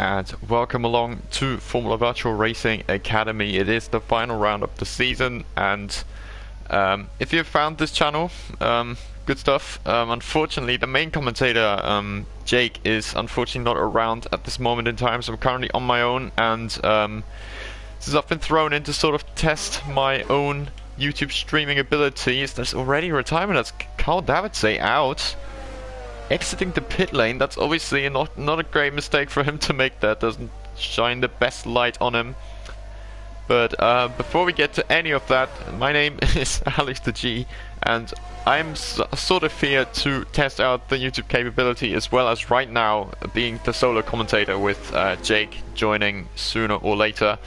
and welcome along to Formula Virtual Racing Academy. It is the final round of the season, and if you've found this channel, good stuff. Unfortunately, the main commentator, Jake, is unfortunately not around at this moment in time, so I'm currently on my own, and since I've been thrown in to sort of test my own YouTube streaming abilities, there's already a retirement. That's Carl Davidsay out, exiting the pit lane. That's obviously not a great mistake for him to make. That doesn't shine the best light on him. But before we get to any of that, my name is Alex the G, and I'm sort of here to test out the YouTube capability, as well as right now being the solo commentator with Jake joining sooner or later,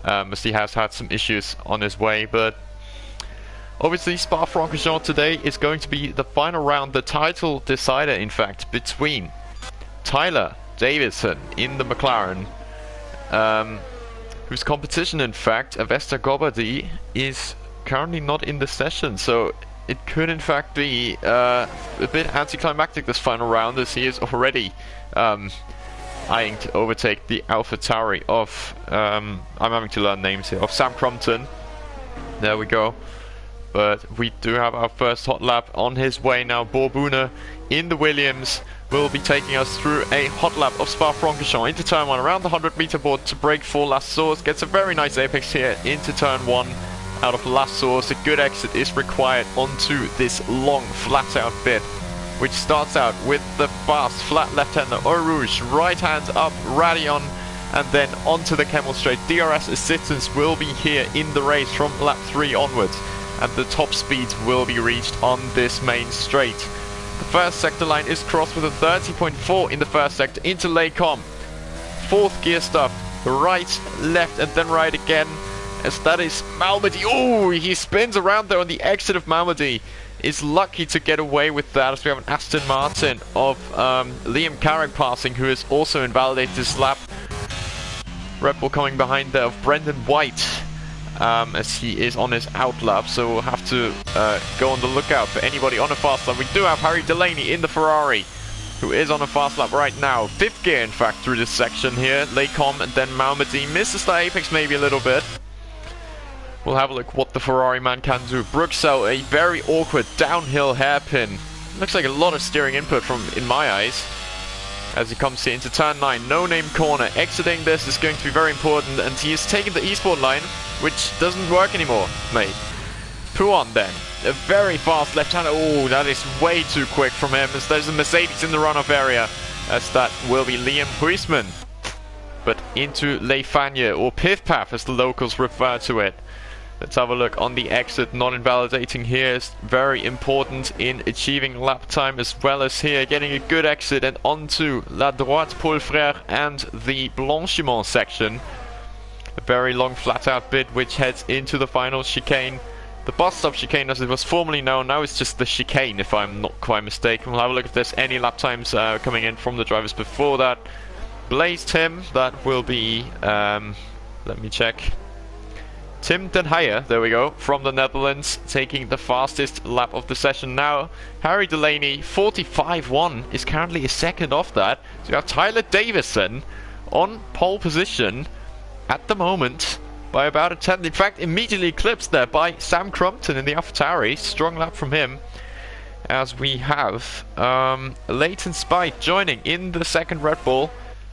as he has had some issues on his way. But obviously Spa-Francorchamps today is going to be the final round, the title decider in fact, between Tyler Davison in the McLaren, whose competition in fact, Avesta Gobardi, is currently not in the session, so it could in fact be a bit anticlimactic this final round, as he is already eyeing to overtake the AlphaTauri of, I'm having to learn names here, of Sam Crumpton. There we go. But we do have our first hot lap on his way now. Borbuna in the Williams will be taking us through a hot lap of Spa-Francorchamps into turn 1 around the 100-meter board to break for La Source. Gets a very nice apex here into turn 1 out of La Source. A good exit is required onto this long flat out bit, which starts out with the fast flat left-hander Eau Rouge, right hand up Radion, and then onto the Camel Straight. DRS assistance will be here in the race from lap 3 onwards, and the top speeds will be reached on this main straight. The first sector line is crossed with a 30.4 in the first sector into Laycom. Fourth gear stuff, right, left, and then right again, as that is Malmedy. Oh, he spins around there on the exit of Malmedy. Is lucky to get away with that, as we have an Aston Martin of Liam Carrick passing, who is also invalidated this lap. Red Bull coming behind there of Brendan White, as he is on his out lap, so we'll have to go on the lookout for anybody on a fast lap. We do have Harry Delaney in the Ferrari, who is on a fast lap right now. Fifth gear in fact through this section here. Laycom and then Malmedy misses the apex maybe a little bit. We'll have a look what the Ferrari man can do. Bruxelles, a very awkward downhill hairpin. Looks like a lot of steering input from, in my eyes, as he comes here into turn 9. No name corner. Exiting this is going to be very important, and he is taking the eSport line, which doesn't work anymore, mate. Puan then. A very fast left-hander. Oh, that is way too quick from him, as there's a Mercedes in the runoff area, as that will be Liam Huisman. But into Le Fagnes, or Piff Paff as the locals refer to it. Let's have a look on the exit. Not invalidating here is very important in achieving lap time, as well as here getting a good exit and onto La Droite Paul Frère and the Blanchiment section. A very long flat out bit which heads into the final chicane. The bus stop chicane as it was formerly known, now it's just the chicane if I'm not quite mistaken. We'll have a look if there's any lap times coming in from the drivers before that. Blaze Tim, that will be, let me check. Tim Den Heijer, there we go, from the Netherlands, taking the fastest lap of the session now. Harry Delaney, 45.1, is currently a second off that. So you have Tyler Davison on pole position at the moment by about a tenth. In fact, immediately eclipsed there by Sam Crumpton in the AlphaTauri. Strong lap from him. As we have Leighton Spite joining in the second Red Bull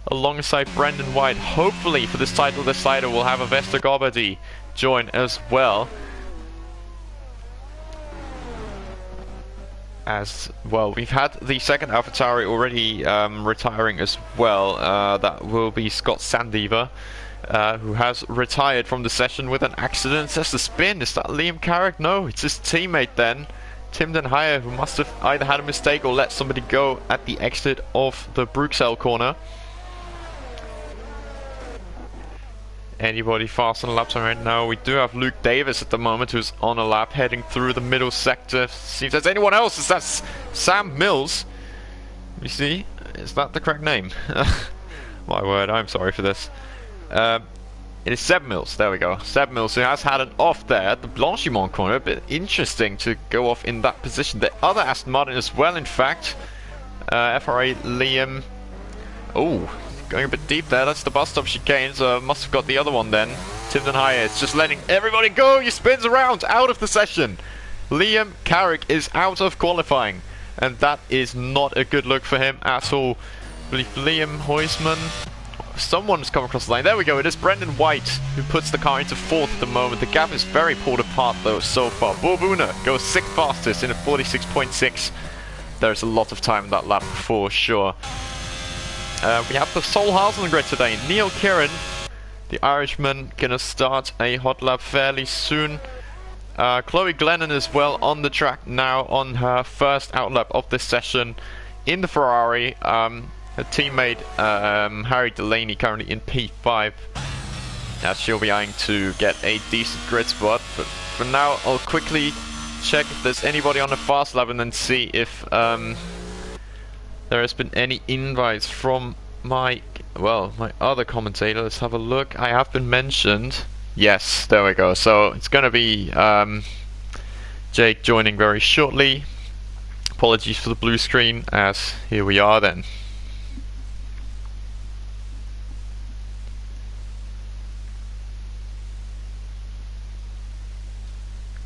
alongside Brendan White. Hopefully for this title decider we'll have Avesta Gobardi join as well. As well, we've had the second AlphaTauri already retiring as well. That will be Scott Sandiver, who has retired from the session with an accident. Says the spin. Is that Liam Carrick? No, it's his teammate then, Tim Den Heijer, who must have either had a mistake or let somebody go at the exit of the Bruxelles corner. Anybody fast on a lap time right now? We do have Luke Davis at the moment, who's on a lap heading through the middle sector. See if there's anyone else. Is that Sam Mills? You see? Is that the correct name? My word, I'm sorry for this. It is Seb Mills. There we go. Seb Mills, who has had an off there at the Blanchiment corner. A bit interesting to go off in that position. The other Aston Martin as well, in fact. FRA Liam. Oh, going a bit deep there. That's the bus stop chicane, so must have got the other one then. Timden Higher is just letting everybody go. He spins around, out of the session. Liam Carrick is out of qualifying, and that is not a good look for him at all. I believe Liam Huisman, someone's come across the line. There we go. It is Brendan White who puts the car into 4th at the moment. The gap is very pulled apart though so far. Borbuna goes 6th fastest in a 46.6. There's a lot of time in that lap for sure. We have the sole house on the grid today. Neil Kieran, the Irishman, gonna start a hot lap fairly soon. Chloe Glennon as well on the track now on her first outlap of this session in the Ferrari. Her teammate Harry Delaney currently in P5, as she'll be eyeing to get a decent grid spot. But for now, I'll quickly check if there's anybody on the fast lap and then see if there has been any invites from my other commentator. Let's have a look. I have been mentioned. Yes, there we go. So it's gonna be Jake joining very shortly. Apologies for the blue screen, as here we are then.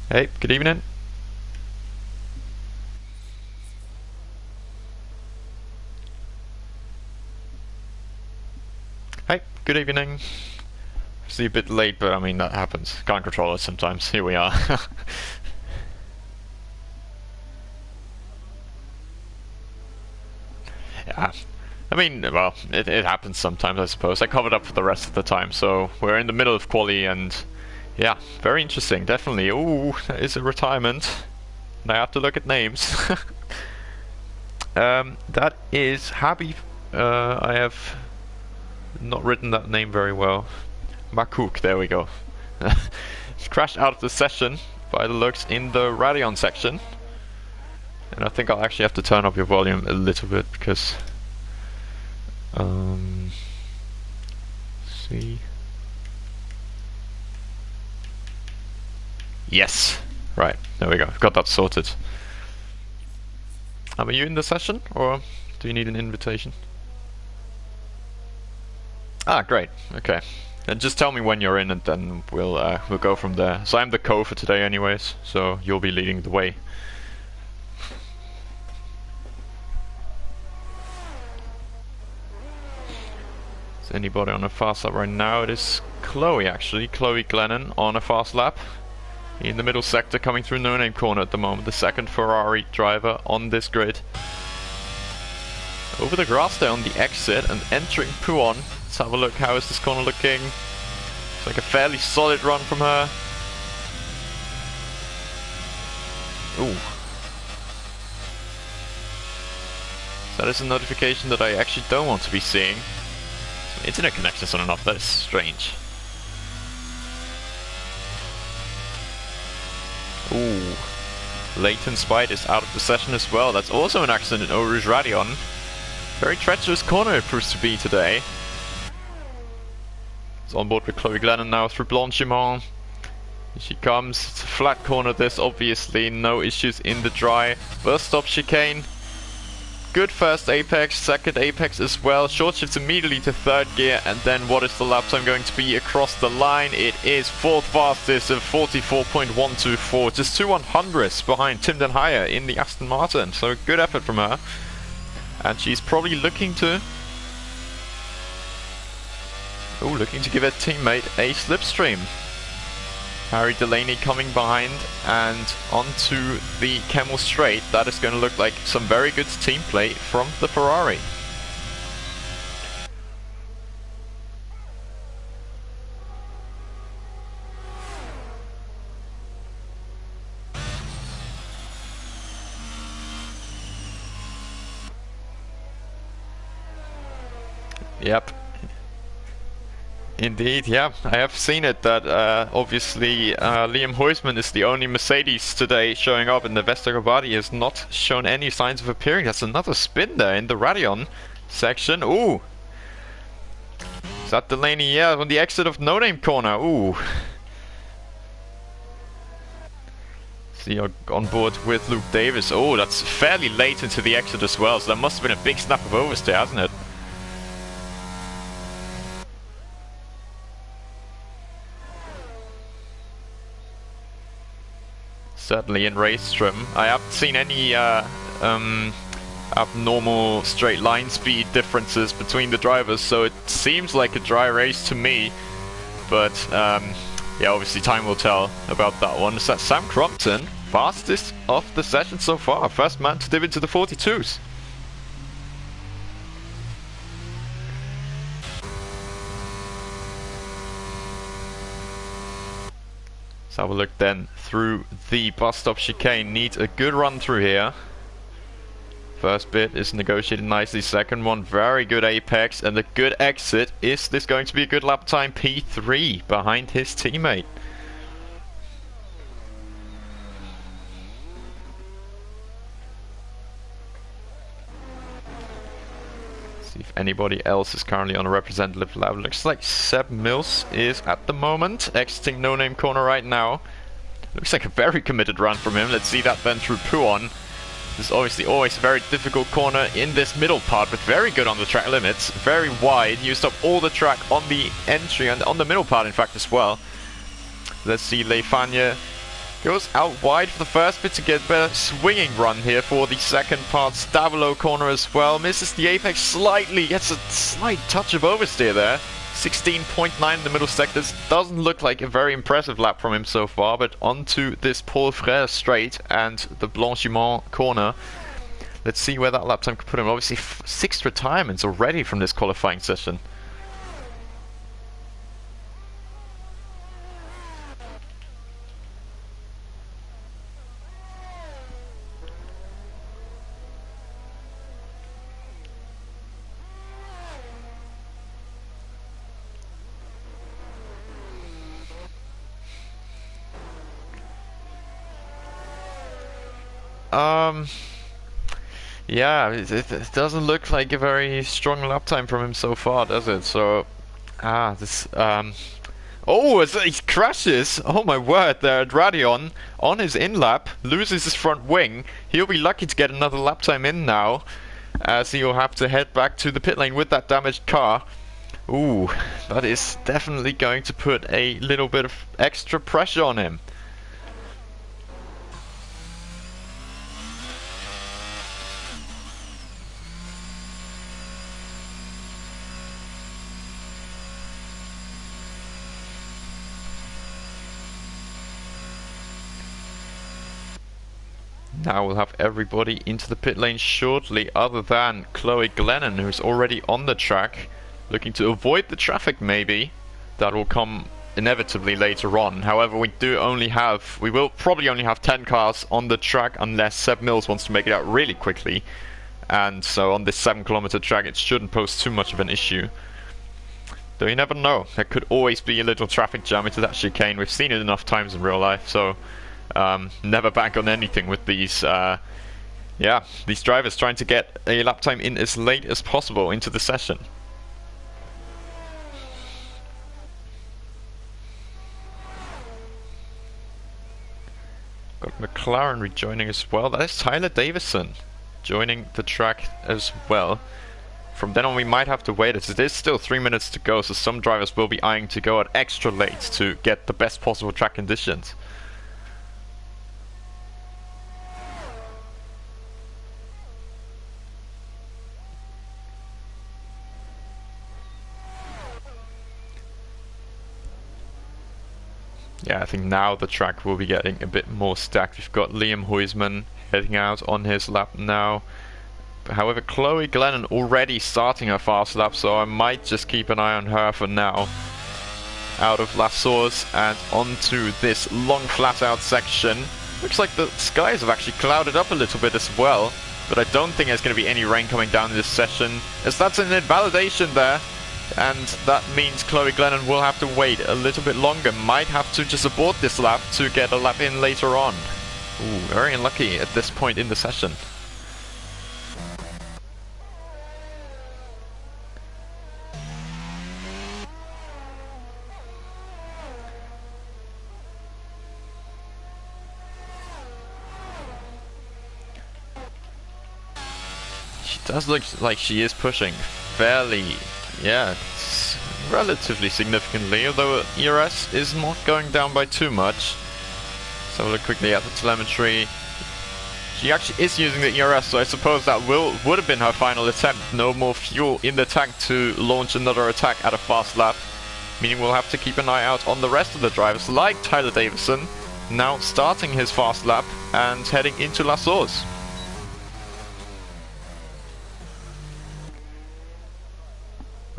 Hey, good evening. Hey, good evening. Obviously a bit late, but I mean, that happens. Can't control it sometimes. Here we are. Yeah. I mean, well, it happens sometimes, I suppose. I covered up for the rest of the time, so we're in the middle of quali, and yeah, very interesting, definitely. Ooh, that is a retirement. And I have to look at names. That is Habib. I have not written that name very well. Makuk, there we go. It's crashed out of the session by the looks in the Radeon section. And I think I'll actually have to turn up your volume a little bit because see. Yes. Right, there we go. Got that sorted. Are you in the session or do you need an invitation? Ah, great. Okay. And just tell me when you're in, and then we'll go from there. So I'm the co for today, anyways. So you'll be leading the way. Is anybody on a fast lap right now? It is Chloe, actually. Chloe Glennon on a fast lap in the middle sector, coming through No Name Corner at the moment. The second Ferrari driver on this grid. Over the grass there on the exit and entering Puon. Let's have a look. How is this corner looking? It's like a fairly solid run from her. Ooh. So that is a notification that I actually don't want to be seeing. So internet connection's not enough. That is strange. Ooh. Leighton Spite is out of the session as well. That's also an accident in Eau Rouge Radeon. Very treacherous corner it proves to be today. It's on board with Chloe Glennon now through Blanchimont. Here she comes. It's a flat corner, this obviously. No issues in the dry. First stop chicane. Good first apex, second apex as well. Short shifts immediately to third gear, and then what is the lap time going to be across the line? It is 4th fastest of 44.124, just 2/100ths behind Timden Higher in the Aston Martin. So good effort from her. And she's probably looking to give her teammate a slipstream. Harry Delaney coming behind and onto the Camel Straight. That is going to look like some very good team play from the Ferrari. Yep. Indeed, yeah, I have seen it that obviously Liam Huisman is the only Mercedes today showing up, and the Westergaard has not shown any signs of appearing. That's another spin there in the Radeon section. Ooh! Is that Delaney? Yeah, on the exit of No Name Corner. Ooh! See, you're on board with Luke Davis. Oh, that's fairly late into the exit as well, so that must have been a big snap of oversteer, hasn't it? certainly in race trim. I haven't seen any abnormal straight line speed differences between the drivers, so it seems like a dry race to me. But yeah, obviously time will tell about that one. So that's Sam Crompton, fastest of the session so far, first man to dip into the 42s. Let's have a look then through the bus stop chicane. Need a good run through here. First bit is negotiated nicely. Second one, very good apex and a good exit. Is this going to be a good lap time? P3 behind his teammate. See if anybody else is currently on a representative level. Looks like Seb Mills is at the moment exiting No Name Corner right now. Looks like a very committed run from him. Let's see that then through Puon. This is obviously always a very difficult corner in this middle part, but very good on the track limits. Very wide. Used up all the track on the entry and on the middle part, in fact, as well. Let's see, Leifania goes out wide for the first bit to get a better swinging run here for the second part. Stavilo corner as well. Misses the apex slightly. Gets a slight touch of oversteer there. 16.9 in the middle sectors. Doesn't look like a very impressive lap from him so far, but onto this Paul Frère straight and the Blanchiment corner. Let's see where that lap time could put him. Obviously 6 retirements already from this qualifying session. Yeah, it doesn't look like a very strong lap time from him so far, does it? So, this, oh, he crashes! Oh my word, there at Radion, on his in-lap, loses his front wing. He'll be lucky to get another lap time in now, as he'll have to head back to the pit lane with that damaged car. Ooh, that is definitely going to put a little bit of extra pressure on him. Now we'll have everybody into the pit lane shortly, other than Chloe Glennon, who's already on the track, looking to avoid the traffic maybe. That will come inevitably later on. However, we will probably only have 10 cars on the track unless Seb Mills wants to make it out really quickly. And so on this 7-kilometer track it shouldn't pose too much of an issue. Though you never know, there could always be a little traffic jam into that chicane. We've seen it enough times in real life, so never bank on anything with these these drivers trying to get a lap time in as late as possible into the session. Got McLaren rejoining as well. That is Tyler Davison joining the track as well. From then on we might have to wait, as it is still 3 minutes to go, so some drivers will be eyeing to go out extra late to get the best possible track conditions. Yeah, I think now the track will be getting a bit more stacked. We've got Liam Huisman heading out on his lap now. However, Chloe Glennon already starting her fast lap, so I might just keep an eye on her for now. Out of La Source and onto this long flat out section. Looks like the skies have actually clouded up a little bit as well, but I don't think there's going to be any rain coming down in this session, as that's an invalidation there. And that means Chloe Glennon will have to wait a little bit longer. Might have to just abort this lap to get a lap in later on. Ooh, very unlucky at this point in the session. She does look like she is pushing fairly, yeah, relatively significantly, although ERS is not going down by too much. So look quickly at the telemetry. She actually is using the ERS, so I suppose that would have been her final attempt. No more fuel in the tank to launch another attack at a fast lap. Meaning we'll have to keep an eye out on the rest of the drivers, like Tyler Davison, now starting his fast lap and heading into La Source.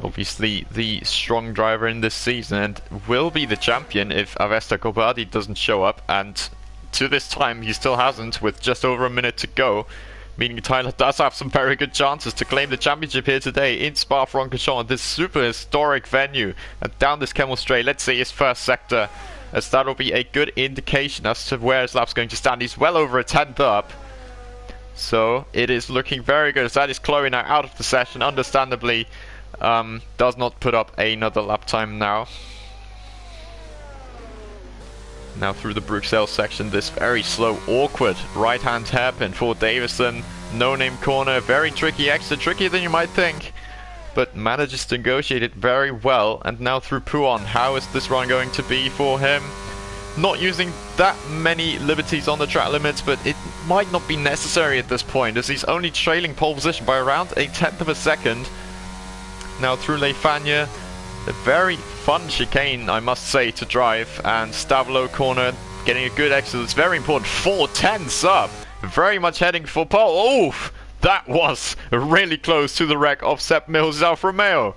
Obviously the strong driver in this season and will be the champion if Avesta Gobardi doesn't show up, and to this time he still hasn't, with just over a minute to go, meaning Tyler does have some very good chances to claim the championship here today in Spa-Francorchamps, this super historic venue. And down this Camel straight, let's see his first sector, as that'll be a good indication as to where his lap's going to stand. He's well over a 10th up, so it is looking very good, as that is Chloe now out of the session, understandably. Does not put up another lap time now. Now through the Bruxelles section, this very slow, awkward right-hand hairpin for Davison. No-name corner, very tricky exit, trickier than you might think, but manages to negotiate it very well. And now through Pouon, how is this run going to be for him? Not using that many liberties on the track limits, but it might not be necessary at this point, as he's only trailing pole position by around a 10th of a second. Now through Le Fagnes, a very fun chicane, I must say, to drive, and Stavlo corner getting a good exit. It's very important. 4/10ths up, very much heading for pole. Oof, that was really close to the wreck of Sepp Mills' Alfa Romeo.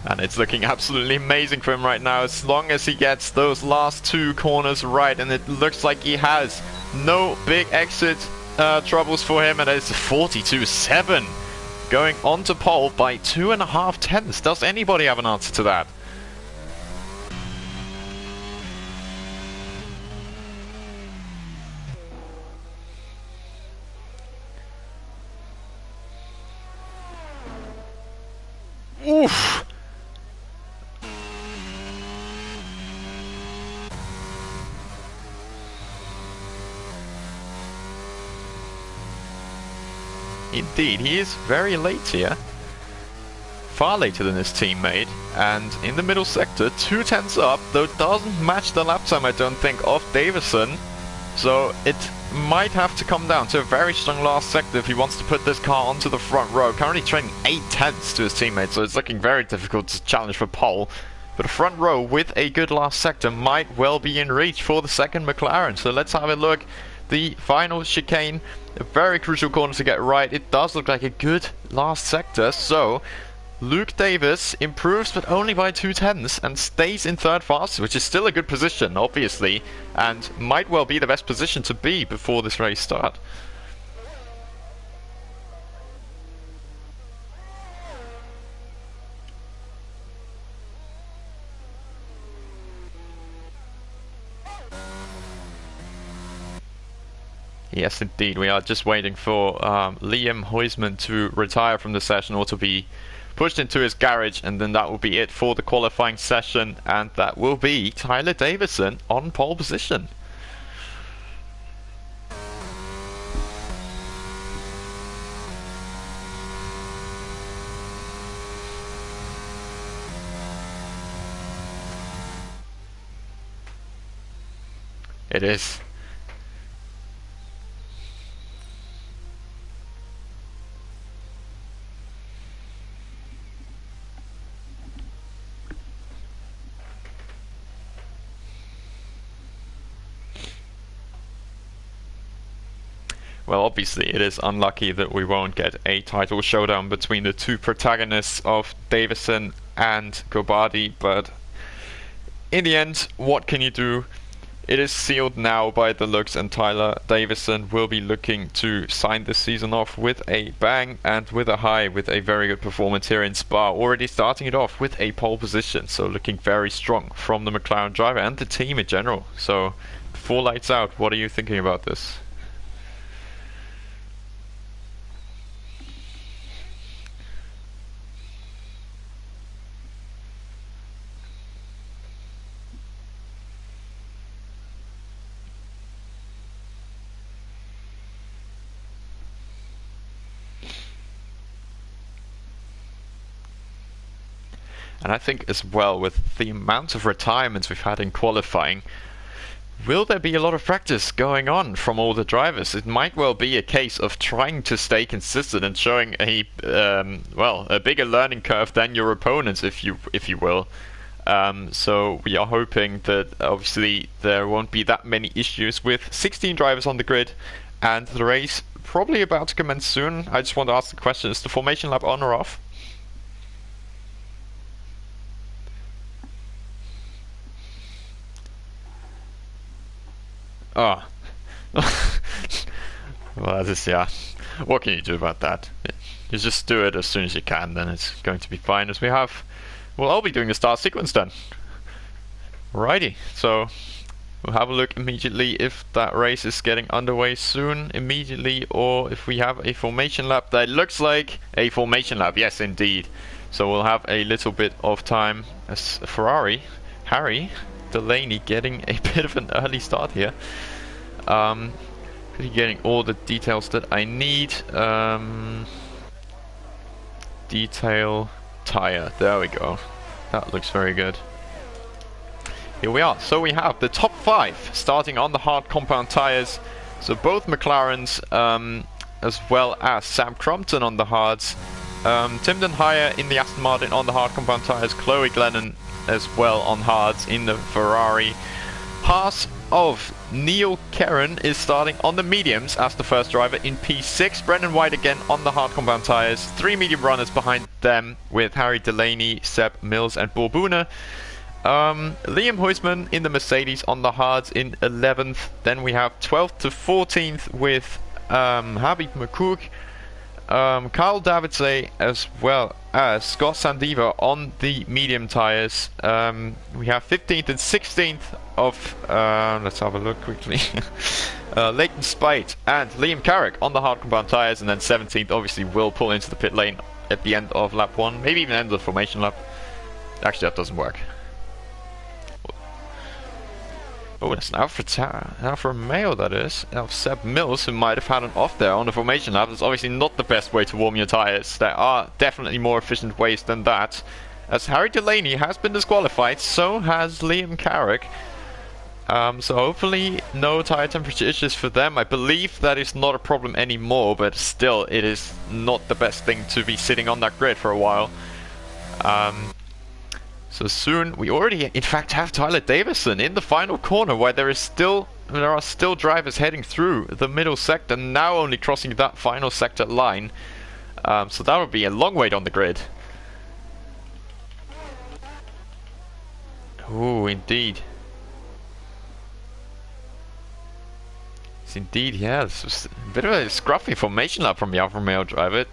And it's looking absolutely amazing for him right now, as long as he gets those last two corners right, and it looks like he has. No big exit troubles for him, and it's 42.7, going on to pole by 2.5 tenths. Does anybody have an answer to that? Oof! Indeed, he is very late here. Far later than his teammate, and in the middle sector, 2/10ths up, though doesn't match the lap time, I don't think, of Davison. So it might have to come down to a very strong last sector if he wants to put this car onto the front row. Currently trailing 8/10ths to his teammate, so it's looking very difficult to challenge for pole. But a front row with a good last sector might well be in reach for the second McLaren. So let's have a look. The final chicane, a very crucial corner to get right. It does look like a good last sector, so Luke Davis improves, but only by 2/10ths, and stays in third fastest, which is still a good position, obviously, and might well be the best position to be before this race start. Yes, indeed. We are just waiting for Liam Huisman to retire from the session, or to be pushed into his garage, and then that will be it for the qualifying session, and that will be Tyler Davison on pole position. It is. Well, obviously it is unlucky that we won't get a title showdown between the two protagonists of Davison and Gobardi, but in the end, what can you do? It is sealed now by the looks, and Tyler Davison will be looking to sign this season off with a bang and with a high, with a very good performance here in Spa, already starting it off with a pole position, so looking very strong from the McLaren driver and the team in general. So, before lights out, what are you thinking about this? And I think as well, with the amount of retirements we've had in qualifying, will there be a lot of practice going on from all the drivers? It might well be a case of trying to stay consistent and showing a well, a bigger learning curve than your opponents, if you will. So we are hoping that obviously there won't be that many issues with 16 drivers on the grid, and the race probably about to commence soon. I just want to ask the question: is the formation lap on or off? Oh. Well, this, yeah. What can you do about that? You just do it as soon as you can, then it's going to be fine. As we have, well, I'll be doing the start sequence then. Alrighty, so we'll have a look immediately if that race is getting underway soon, immediately, or if we have a formation lap. That looks like a formation lap, yes indeed. So we'll have a little bit of time as Ferrari, Harry Delaney getting a bit of an early start here. Pretty getting all the details that I need. Detail tire, there we go. That looks very good. Here we are. So we have the top 5 starting on the hard compound tires. So both McLarens, as well as Sam Crompton on the hards. Tim Denhire in the Aston Martin on the hard compound tires. Chloe Glennon as well on hards in the Ferrari. Haas of Neil Kerrin is starting on the mediums as the first driver in P6. Brendan White again on the hard compound tires. 3 medium runners behind them with Harry Delaney, Seb Mills and Bob Boone. Liam Huisman in the Mercedes on the hards in 11th. Then we have 12th to 14th with Habib McCook, Kyle Davidson as well as Scott Sandiva on the medium tires. We have 15th and 16th of, let's have a look quickly, Leighton Spite and Liam Carrick on the hard compound tires, and then 17th obviously will pull into the pit lane at the end of lap 1, maybe even end of the formation lap. Actually, that doesn't work. Oh, that's an Alfa Romeo, that is. Of Seb Mills, who might have had an off there on the formation lap. That's obviously not the best way to warm your tyres. There are definitely more efficient ways than that. As Harry Delaney has been disqualified, so has Liam Carrick. So hopefully no tyre temperature issues for them. I believe that is not a problem anymore, but still it is not the best thing to be sitting on that grid for a while. So soon, we already in fact have Tyler Davison in the final corner, where there are still drivers heading through the middle sector, now only crossing that final sector line. So that would be a long wait on the grid. Oh, indeed. It's indeed, yeah. This was a bit of a scruffy formation lap from the Alfa Romeo driver.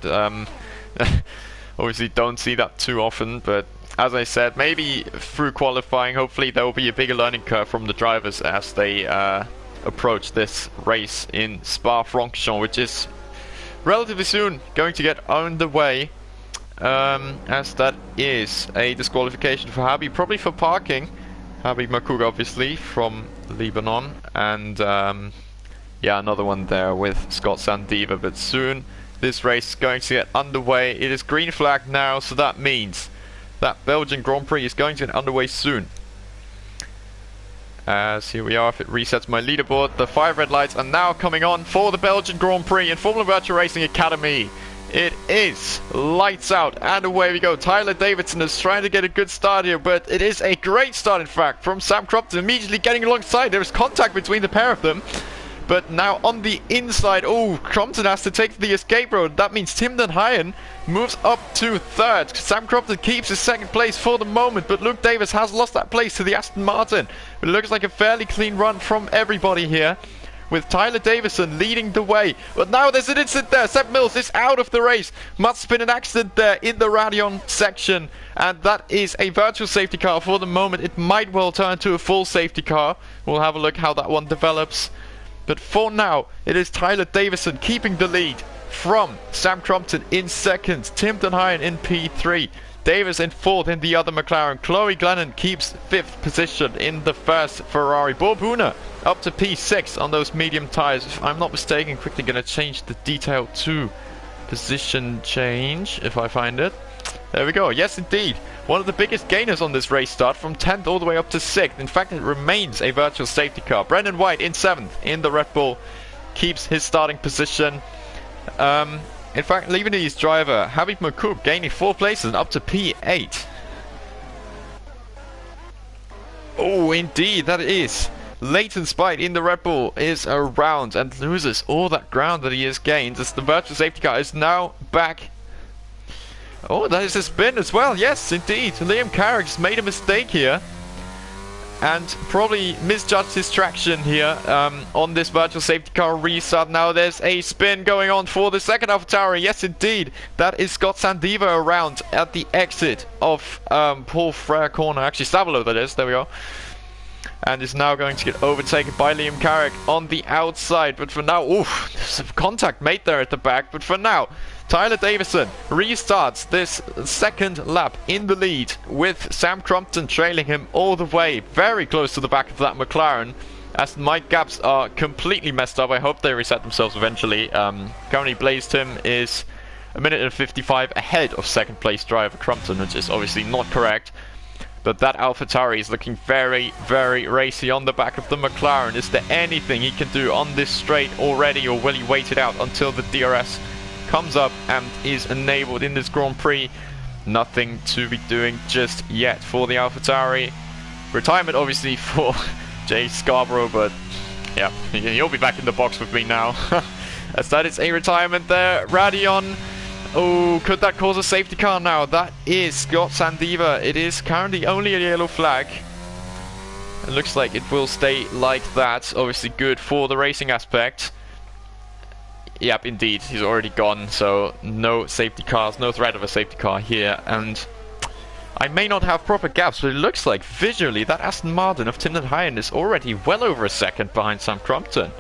Obviously, don't see that too often, but as I said, maybe through qualifying, hopefully there will be a bigger learning curve from the drivers as they approach this race in Spa-Francorchamps, which is relatively soon going to get underway, as that is a disqualification for Habib, probably for parking. Habib Makoug, obviously, from Lebanon, and yeah, another one there with Scott Sandiva, but soon this race is going to get underway. It is green flag now, so that means that Belgian Grand Prix is going to get underway soon. As here we are, if it resets my leaderboard, the 5 red lights are now coming on for the Belgian Grand Prix in Formula Virtual Racing Academy. It is lights out, and away we go. Tyler Davidson is trying to get a good start here, but it is a great start, in fact, from Sam Crompton, immediately getting alongside. There is contact between the pair of them. But now on the inside, oh, Crompton has to take the escape road. That means Tim Denhire moves up to 3rd. Sam Crompton keeps his 2nd place for the moment, but Luke Davis has lost that place to the Aston Martin. It looks like a fairly clean run from everybody here, with Tyler Davison leading the way. But now there's an incident there. Seb Mills is out of the race. Must have been an accident there in the Radeon section, and that is a virtual safety car for the moment. It might well turn to a full safety car. We'll have a look how that one develops. But for now, it is Tyler Davison keeping the lead from Sam Crompton in 2nd, Tim Denhire in P3, Davis in 4th in the other McLaren. Chloe Glennon keeps 5th position in the first Ferrari. Bob Boone up to P6 on those medium tyres. If I'm not mistaken, quickly going to change the detail to position change if I find it. There we go. Yes, indeed. One of the biggest gainers on this race start, from 10th all the way up to 6th. In fact, it remains a virtual safety car. Brendan White in 7th in the Red Bull keeps his starting position. In fact, Lebanese driver Habib Makoub gaining 4 places and up to P8. Oh, indeed, that is. Leighton Spite in the Red Bull is around and loses all that ground that he has gained as the virtual safety car is now back. Oh, that is a spin as well. Yes, indeed. Liam Carrick's made a mistake here and probably misjudged his traction here on this virtual safety car restart. Now there's a spin going on for the second AlphaTauri. Yes, indeed. That is Scott Sandiva around at the exit of Paul Frere corner. Actually, Stavolo, that is. There we go. And is now going to get overtaken by Liam Carrick on the outside. But for now, oof, there's some contact made there at the back. But for now, Tyler Davison restarts this second lap in the lead with Sam Crumpton trailing him all the way very close to the back of that McLaren as Mike gaps are completely messed up. I hope they reset themselves eventually. Currently Blaze Tim is a minute and 55 ahead of second place driver Crumpton, which is obviously not correct. But that AlphaTauri is looking very, very racy on the back of the McLaren. Is there anything he can do on this straight already, or will he wait it out until the DRS comes up and is enabled in this Grand Prix? Nothing to be doing just yet for the AlphaTauri. Retirement obviously for Jay Scarborough, but yeah, he'll be back in the box with me now. As that is a retirement there. Radion. Oh, could that cause a safety car now? That is Scott Sandiva. It is currently only a yellow flag. It looks like it will stay like that. Obviously good for the racing aspect. Yep, indeed, he's already gone, so no safety cars, no threat of a safety car here. And I may not have proper gaps, but it looks like visually that Aston Martin of Tim den Hayen is already well over a second behind Sam Crumpton.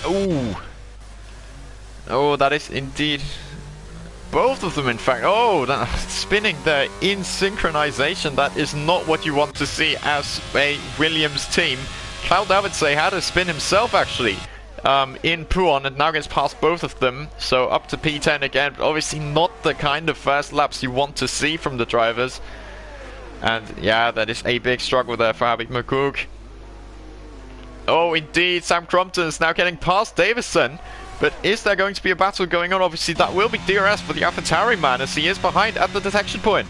Ooh. Oh, that is indeed both of them, in fact. Oh, that, spinning there in synchronization. That is not what you want to see as a Williams team. Kyle Davidsay had a spin himself, actually, in Puon, and now gets past both of them. So up to P10 again, but obviously not the kind of first laps you want to see from the drivers. And yeah, that is a big struggle there for Habib Makouk. Oh, indeed, Sam Crumpton is now getting past Davison. But is there going to be a battle going on? Obviously, that will be DRS for the AlphaTauri man, as he is behind at the detection point.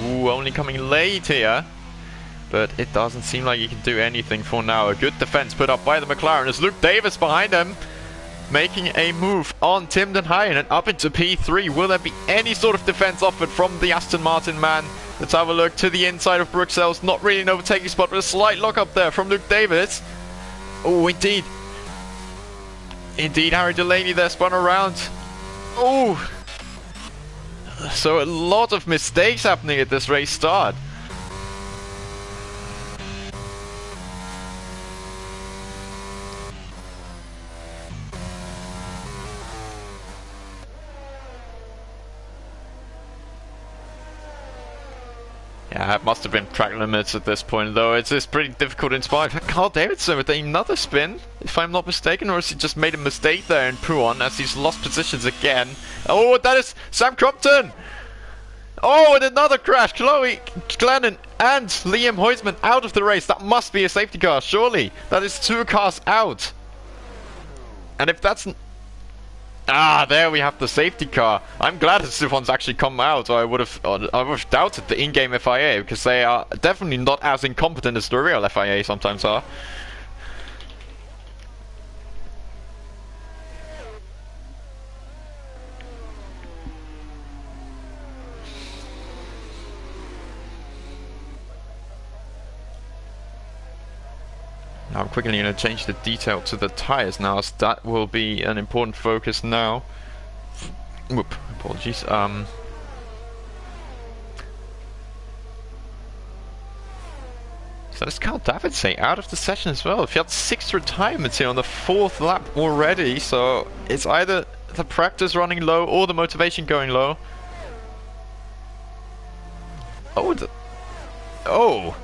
Ooh, only coming late here. But it doesn't seem like he can do anything for now. A good defense put up by the McLaren as Luke Davis behind him, making a move on Tim den Hayen and up into P3. Will there be any sort of defense offered from the Aston Martin man? Let's have a look to the inside of Bruxelles. Not really an overtaking spot, but a slight lock up there from Luke Davis. Oh, indeed. Indeed, Harry Delaney there spun around. Oh. So a lot of mistakes happening at this race start. Yeah, it must have been track limits at this point, though. It's pretty difficult in spot. Carl Davidson with another spin, if I'm not mistaken, or has he just made a mistake there in Puon as he's lost positions again? Oh, that is Sam Crumpton! Oh, and another crash! Chloe Glennon and Liam Huisman out of the race. That must be a safety car, surely. That is 2 cars out. And if that's... Ah, there we have the safety car. I'm glad that this one's actually come out, or I would have doubted the in-game FIA, because they are definitely not as incompetent as the real FIA sometimes are. Now I'm quickly going to change the detail to the tires now, as that will be an important focus now. Whoop, apologies. So does Carl Davidsay out of the session as well. If he had 6 retirements here on the 4th lap already, so it's either the practice running low or the motivation going low. Oh,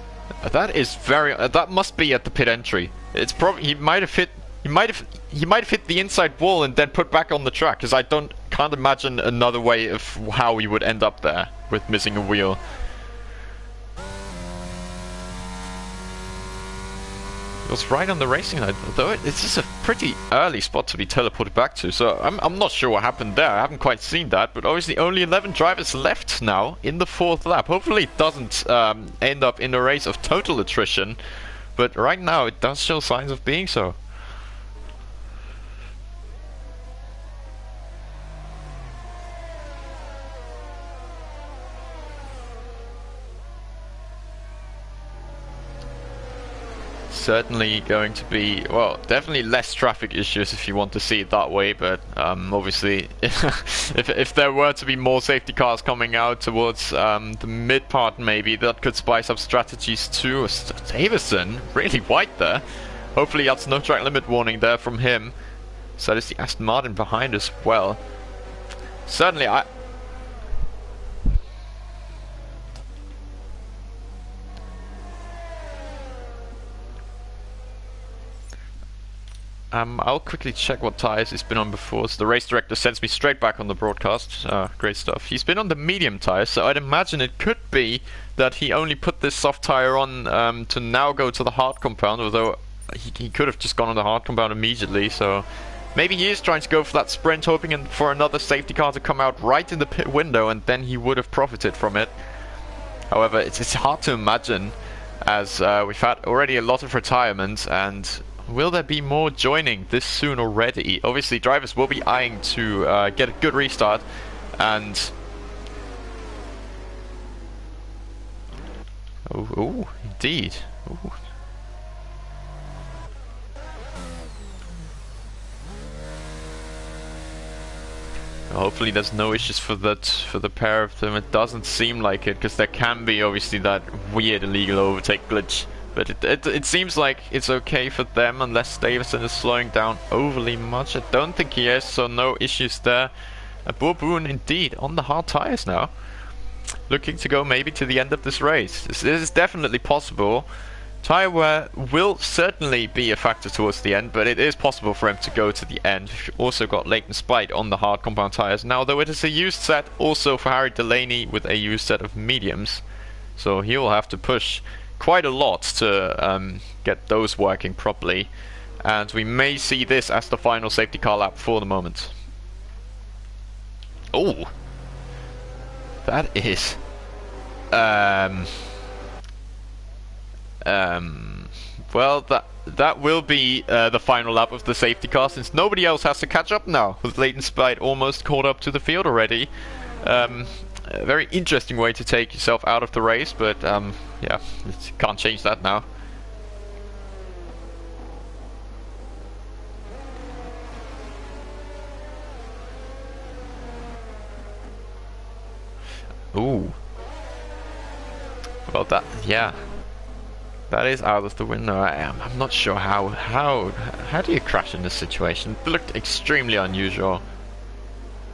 that is very. That must be at the pit entry. It's probably he might have hit the inside wall and then put back on the track. Because I can't imagine another way of how he would end up there with missing a wheel. It was right on the racing line, though it's just a pretty early spot to be teleported back to, so I'm not sure what happened there. I haven't quite seen that, but obviously only 11 drivers left now in the 4th lap. Hopefully it doesn't end up in a race of total attrition, but right now it does show signs of being so. Certainly going to be, well, definitely less traffic issues if you want to see it that way, but obviously if there were to be more safety cars coming out towards the mid part, maybe that could spice up strategies too. Davison really wide there. Hopefully that's no track limit warning there from him. So there's the Aston Martin behind as well. Certainly I'll quickly check what tyres he's been on before. So the race director sends me straight back on the broadcast. Great stuff. He's been on the medium tyres, so I'd imagine it could be that he only put this soft tyre on to now go to the hard compound, although he could have just gone on the hard compound immediately, so maybe he is trying to go for that sprint, hoping for another safety car to come out right in the pit window, and then he would have profited from it. However, it's hard to imagine, as we've had already a lot of retirements, and will there be more joining this soon already? Obviously, drivers will be eyeing to get a good restart, and oh, indeed. Ooh. Hopefully there's no issues for the pair of them. It doesn't seem like it, because there can be obviously that weird illegal overtake glitch. But it seems like it's okay for them, unless Davison is slowing down overly much. I don't think he is, so no issues there. Bourboon indeed on the hard tyres now, looking to go maybe to the end of this race. This is definitely possible. Tyre wear will certainly be a factor towards the end, but it is possible for him to go to the end. We've also got Leighton Spite on the hard compound tyres now, though it is a used set also for Harry Delaney with a used set of mediums. So he will have to push quite a lot to get those working properly, and we may see this as the final safety car lap for the moment. Oh, that is well, that will be the final lap of the safety car, since nobody else has to catch up now, with Leighton Spite almost caught up to the field already. A very interesting way to take yourself out of the race, but yeah, can't change that now. Ooh. Well, yeah, that is out of the window. I'm not sure how do you crash in this situation? It looked extremely unusual.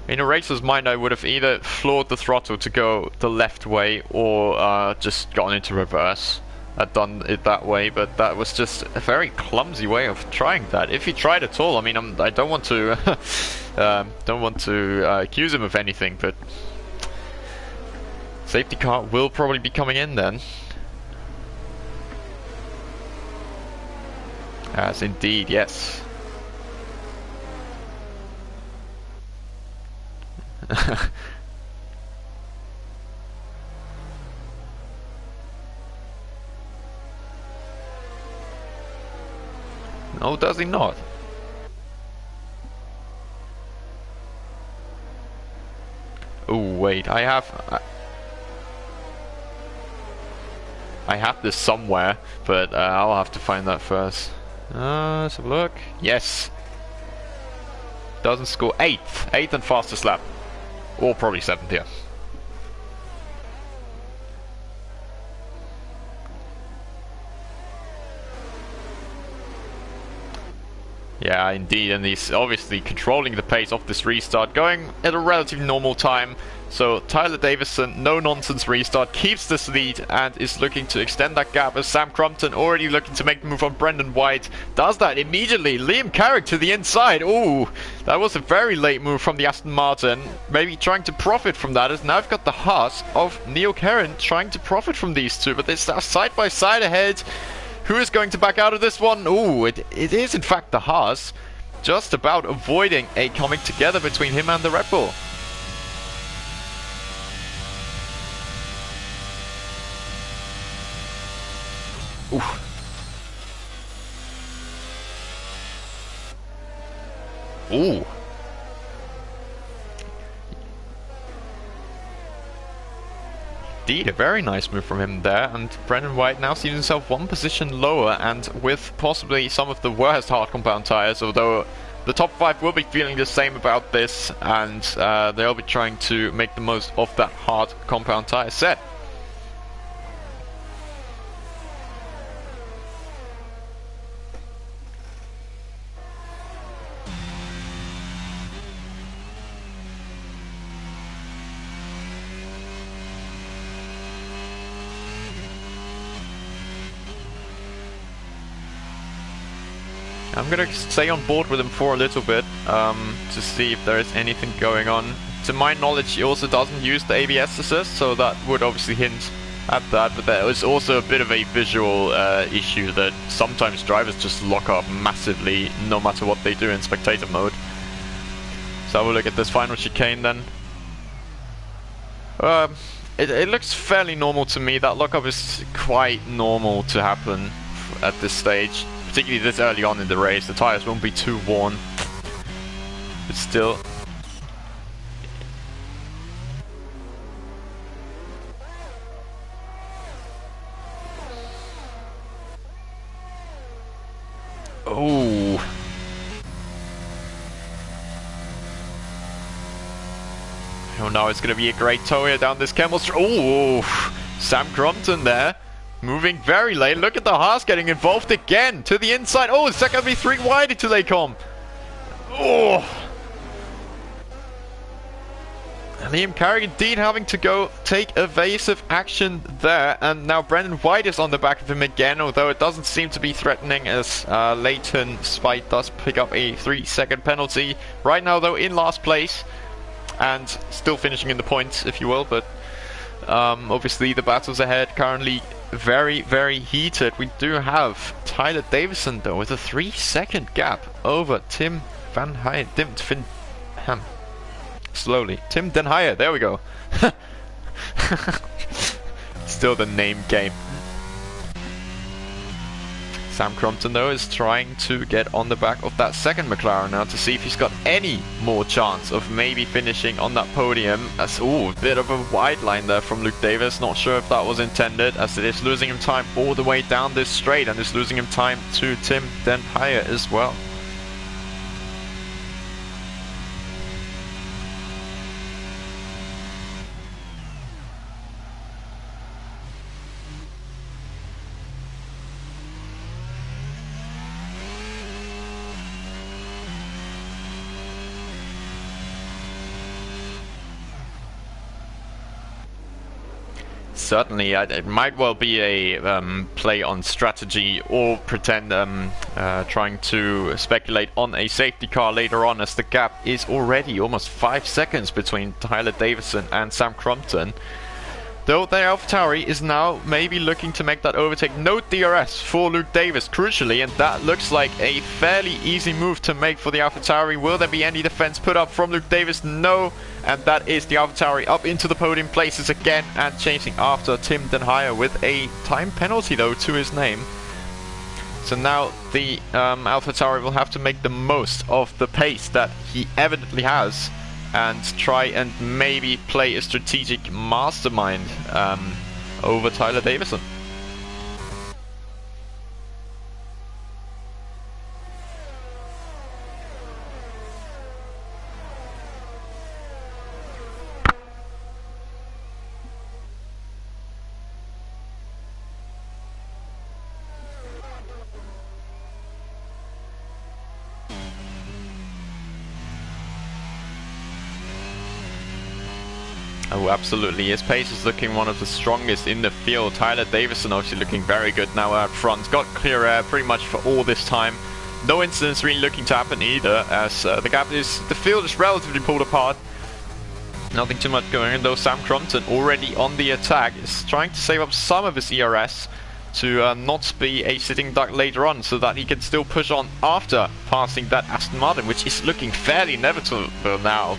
In a racer's mind, I would have either floored the throttle to go the left way, or just gone into reverse. I'd done it that way, but that was just a very clumsy way of trying that. If he tried at all, I mean, I don't want to accuse him of anything, but safety car will probably be coming in then. As indeed, yes. No, does he not? Oh wait, I have this somewhere, but I'll have to find that first. Let's have a look. Yes. Doesn't score 8th and fastest lap. Or probably 7th, yeah. Yeah, indeed, and he's obviously controlling the pace of this restart, going at a relatively normal time. So Tyler Davison, no nonsense restart, keeps this lead and is looking to extend that gap, as Sam Crumpton already looking to make the move on Brendan White. Does that immediately. Liam Carrick to the inside. Ooh, that was a very late move from the Aston Martin. Maybe trying to profit from that, as now I've got the Haas of Neil Kerrin trying to profit from these two, but it's side by side ahead. Who is going to back out of this one? Ooh, it is in fact the Haas, just about avoiding a coming together between him and the Red Bull. Ooh. Ooh. Indeed, a very nice move from him there, and Brendan White now sees himself one position lower and with possibly some of the worst hard compound tyres, although the top 5 will be feeling the same about this, and they'll be trying to make the most of that hard compound tyre set. I'm gonna stay on board with him for a little bit to see if there is anything going on. To my knowledge, he also doesn't use the ABS assist, so that would obviously hint at that, but there is also a bit of a visual issue that sometimes drivers just lock up massively no matter what they do in spectator mode. So we'll look at this final chicane then. It looks fairly normal to me. That lockup is quite normal to happen at this stage. Particularly this early on in the race, the tyres won't be too worn, but still. Oh. Oh no, it's going to be a great tow here down this Camel Street. Oh, Sam Crumpton there. Moving very late. Look at the Haas getting involved again to the inside. Oh, it's going to be 3 wide until they come. Oh. Liam Carrick indeed having to go take evasive action there. And now Brendan White is on the back of him again, although it doesn't seem to be threatening, as Leighton Spite does pick up a 3-second penalty. Right now, though, in last place. And still finishing in the points, if you will. But obviously the battles ahead currently very, very heated. We do have Tyler Davison though with a 3-second gap over Tim Den Heijer, there we go. Still the name game. Sam Crumpton though is trying to get on the back of that second McLaren now to see if he's got any more chance of maybe finishing on that podium. As ooh, a bit of a wide line there from Luke Davis. Not sure if that was intended, as it is losing him time all the way down this straight, and is losing him time to Tim Den Heijer as well. Certainly, it might well be a play on strategy, or pretend trying to speculate on a safety car later on, as the gap is already almost 5 seconds between Tyler Davison and Sam Crumpton. Though the AlphaTauri is now maybe looking to make that overtake. No DRS for Luke Davis, crucially, and that looks like a fairly easy move to make for the AlphaTauri. Will there be any defense put up from Luke Davis? No, and that is the AlphaTauri up into the podium places again, and chasing after Tim Den Heijer with a time penalty though to his name. So now the AlphaTauri will have to make the most of the pace that he evidently has, and try and maybe play a strategic mastermind over Tyler Davison. Oh, absolutely. His pace is looking one of the strongest in the field. Tyler Davison obviously looking very good now out front. Got clear air pretty much for all this time. No incidents really looking to happen either, as the field is relatively pulled apart. Nothing too much going on though. Sam Crompton already on the attack is trying to save up some of his ERS to not be a sitting duck later on, so that he can still push on after passing that Aston Martin, which is looking fairly inevitable now.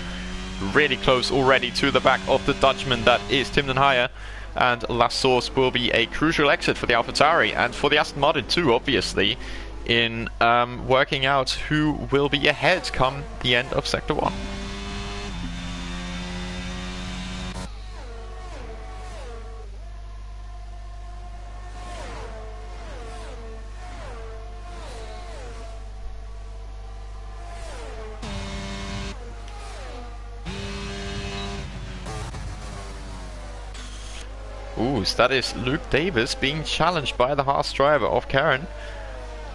Really close already to the back of the Dutchman that is Tim Den Haier, and La Source will be a crucial exit for the AlphaTauri and for the Aston Martin too, obviously, in working out who will be ahead come the end of Sector 1. Ooh, so that is Luke Davis being challenged by the Haas driver of Karen.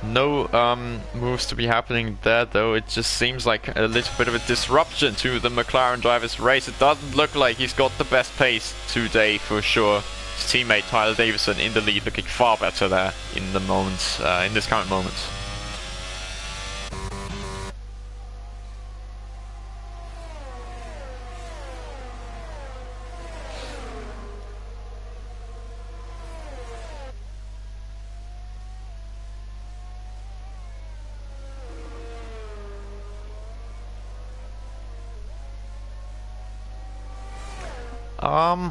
No moves to be happening there though. It just seems like a little bit of a disruption to the McLaren driver's race. It doesn't look like he's got the best pace today for sure. His teammate Tyler Davison in the lead, looking far better there in the moment, in this current moment.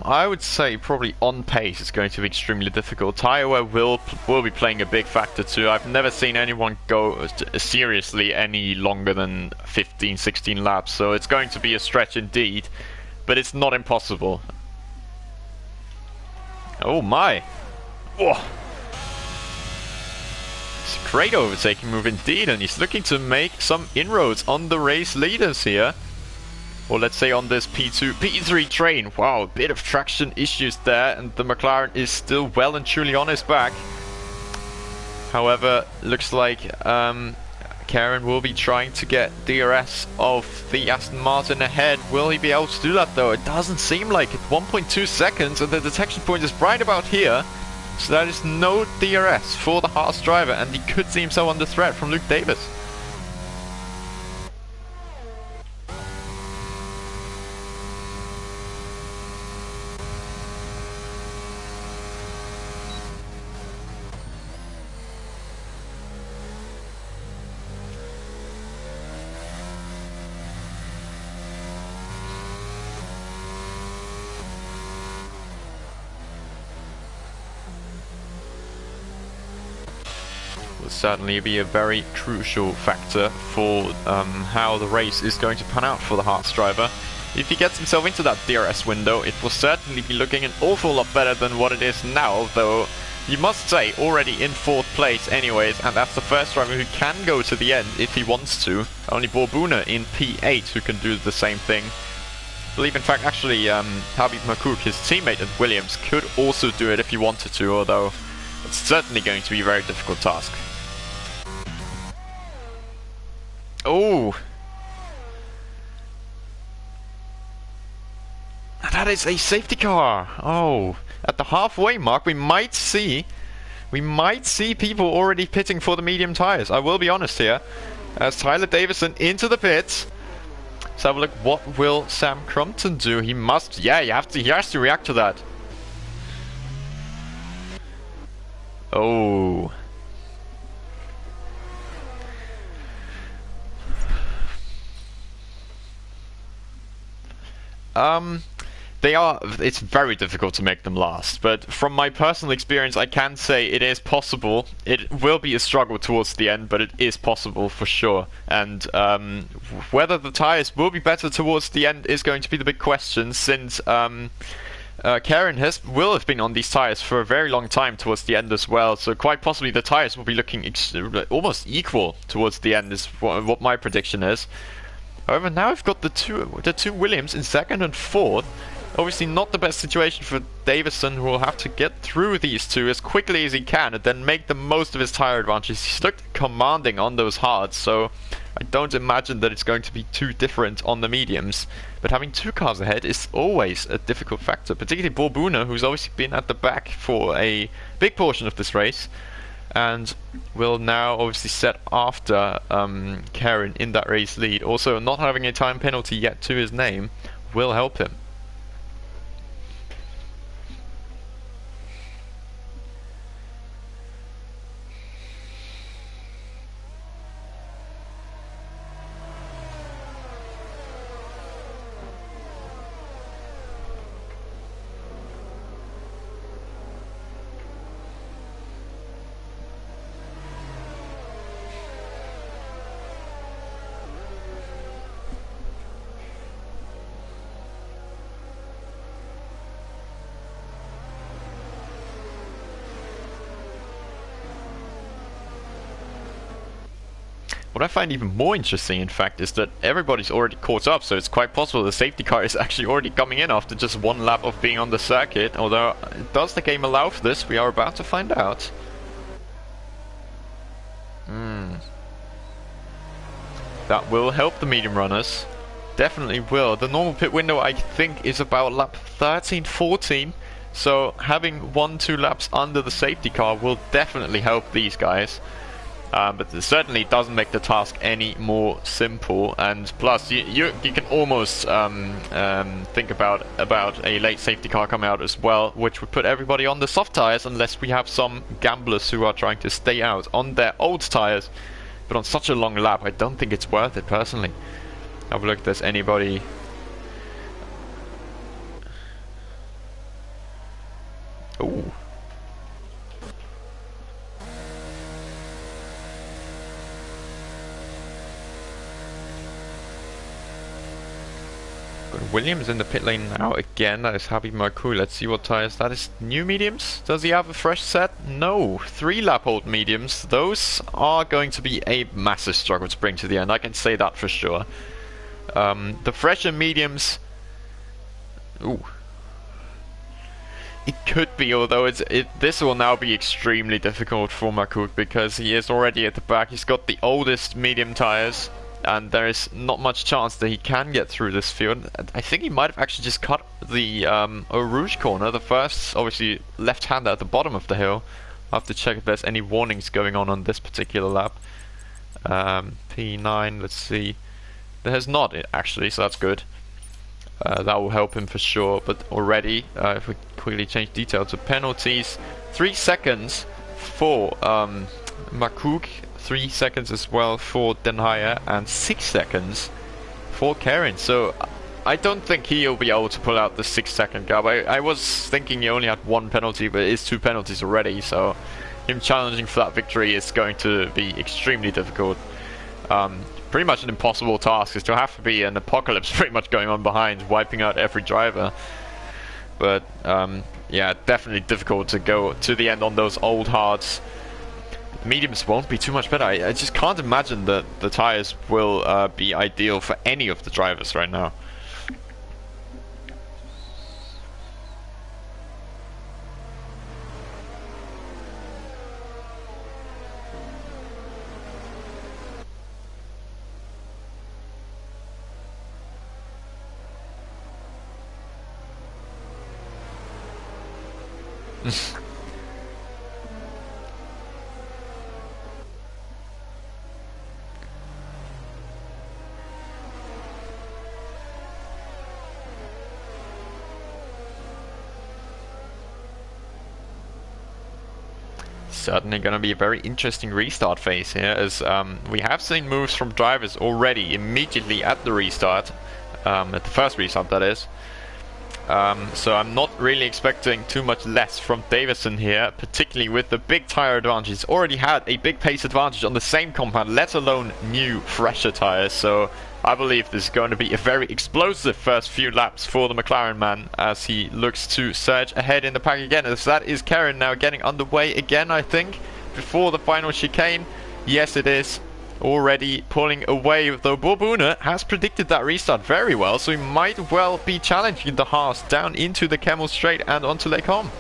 I would say probably on pace it's going to be extremely difficult. Tyre wear will be playing a big factor too. I've never seen anyone go seriously any longer than 15, 16 laps, so it's going to be a stretch indeed, but it's not impossible. Oh my! Oh. It's a great overtaking move indeed, and he's looking to make some inroads on the race leaders here. Or let's say on this P2, P3 train. Wow, a bit of traction issues there, and the McLaren is still well and truly on his back. However, looks like Karen will be trying to get DRS of the Aston Martin ahead. Will he be able to do that though? It doesn't seem like it. 1.2 seconds, and the detection point is right about here. So that is no DRS for the Haas driver, and he could see himself under threat from Luke Davis. Will certainly be a very crucial factor for how the race is going to pan out for the Haas driver. If he gets himself into that DRS window, it will certainly be looking an awful lot better than what it is now, though you must say already in 4th place anyways, and that's the first driver who can go to the end if he wants to. Only Borbuna in P8 who can do the same thing. I believe in fact actually Habib Makouk, his teammate at Williams, could also do it if he wanted to, although it's certainly going to be a very difficult task. Oh! That is a safety car! Oh! At the halfway mark we might see people already pitting for the medium tires. I will be honest here. As Tyler Davison into the pits. Let's have a look. What will Sam Crompton do? He must, yeah, he has to react to that. Oh. It's very difficult to make them last, but from my personal experience I can say it is possible. It will be a struggle towards the end, but it is possible for sure. And whether the tires will be better towards the end is going to be the big question, since Karen will have been on these tires for a very long time towards the end as well, so quite possibly the tires will be looking almost equal towards the end is what my prediction is. However, now we've got the two Williams in 2nd and 4th. Obviously not the best situation for Davison, who will have to get through these two as quickly as he can and then make the most of his tire advantages. He's looked commanding on those hards, so I don't imagine that it's going to be too different on the mediums, but having 2 cars ahead is always a difficult factor, particularly Borbuna, who's obviously been at the back for a big portion of this race, and will now obviously set after Karen in that race lead. Also, not having a time penalty yet to his name will help him. What I find even more interesting, in fact, is that everybody's already caught up, so it's quite possible the safety car is actually already coming in after just 1 lap of being on the circuit. Although, does the game allow for this? We are about to find out. That will help the medium runners. Definitely will. The normal pit window, I think, is about lap 13, 14. So having 1-2 laps under the safety car will definitely help these guys. But it certainly doesn't make the task any more simple, and plus you can almost think about a late safety car coming out as well, which would put everybody on the soft tires unless we have some gamblers who are trying to stay out on their old tires. But on such a long lap, I don't think it's worth it personally. Have a look if there's anybody. Ooh. Williams in the pit lane now again. That is Happy Marcoux. Let's see what tires. That is new mediums. Does he have a fresh set? No. 3-lap old mediums. Those are going to be a massive struggle to bring to the end. I can say that for sure. The fresher mediums. Ooh. It could be, although this will now be extremely difficult for Marcoux because he is already at the back. He's got the oldest medium tires, and there is not much chance that he can get through this field. I think he might have actually just cut the Eau Rouge corner, the first, obviously, left-hander at the bottom of the hill. I'll have to check if there's any warnings going on this particular lap. P9, let's see. There has not, actually, so that's good. That will help him for sure, but already, if we quickly change detail to penalties, 3 seconds for Marcoux, 3 seconds as well for Den Heijer, and 6 seconds for Karen. So I don't think he'll be able to pull out the 6-second gap. I was thinking he only had 1 penalty, but it is 2 penalties already, so him challenging for that victory is going to be extremely difficult. Pretty much an impossible task. It's to have to be an apocalypse pretty much going on behind, wiping out every driver. But yeah, definitely difficult to go to the end on those old hards. Mediums won't be too much better. I just can't imagine that the tires will be ideal for any of the drivers right now. Certainly going to be a very interesting restart phase here, as we have seen moves from drivers already immediately at the restart, at the first restart that is. So I'm not really expecting too much less from Davison here, particularly with the big tire advantage. He's already had a big pace advantage on the same compound, let alone new, fresher tires. So I believe this is going to be a very explosive first few laps for the McLaren man as he looks to surge ahead in the pack again. As that is Karen now getting underway again, I think, before the final chicane. Yes, it is. Already pulling away, though Borbuna has predicted that restart very well, so he might well be challenging the Haas down into the Camel Straight and onto Lake Holm.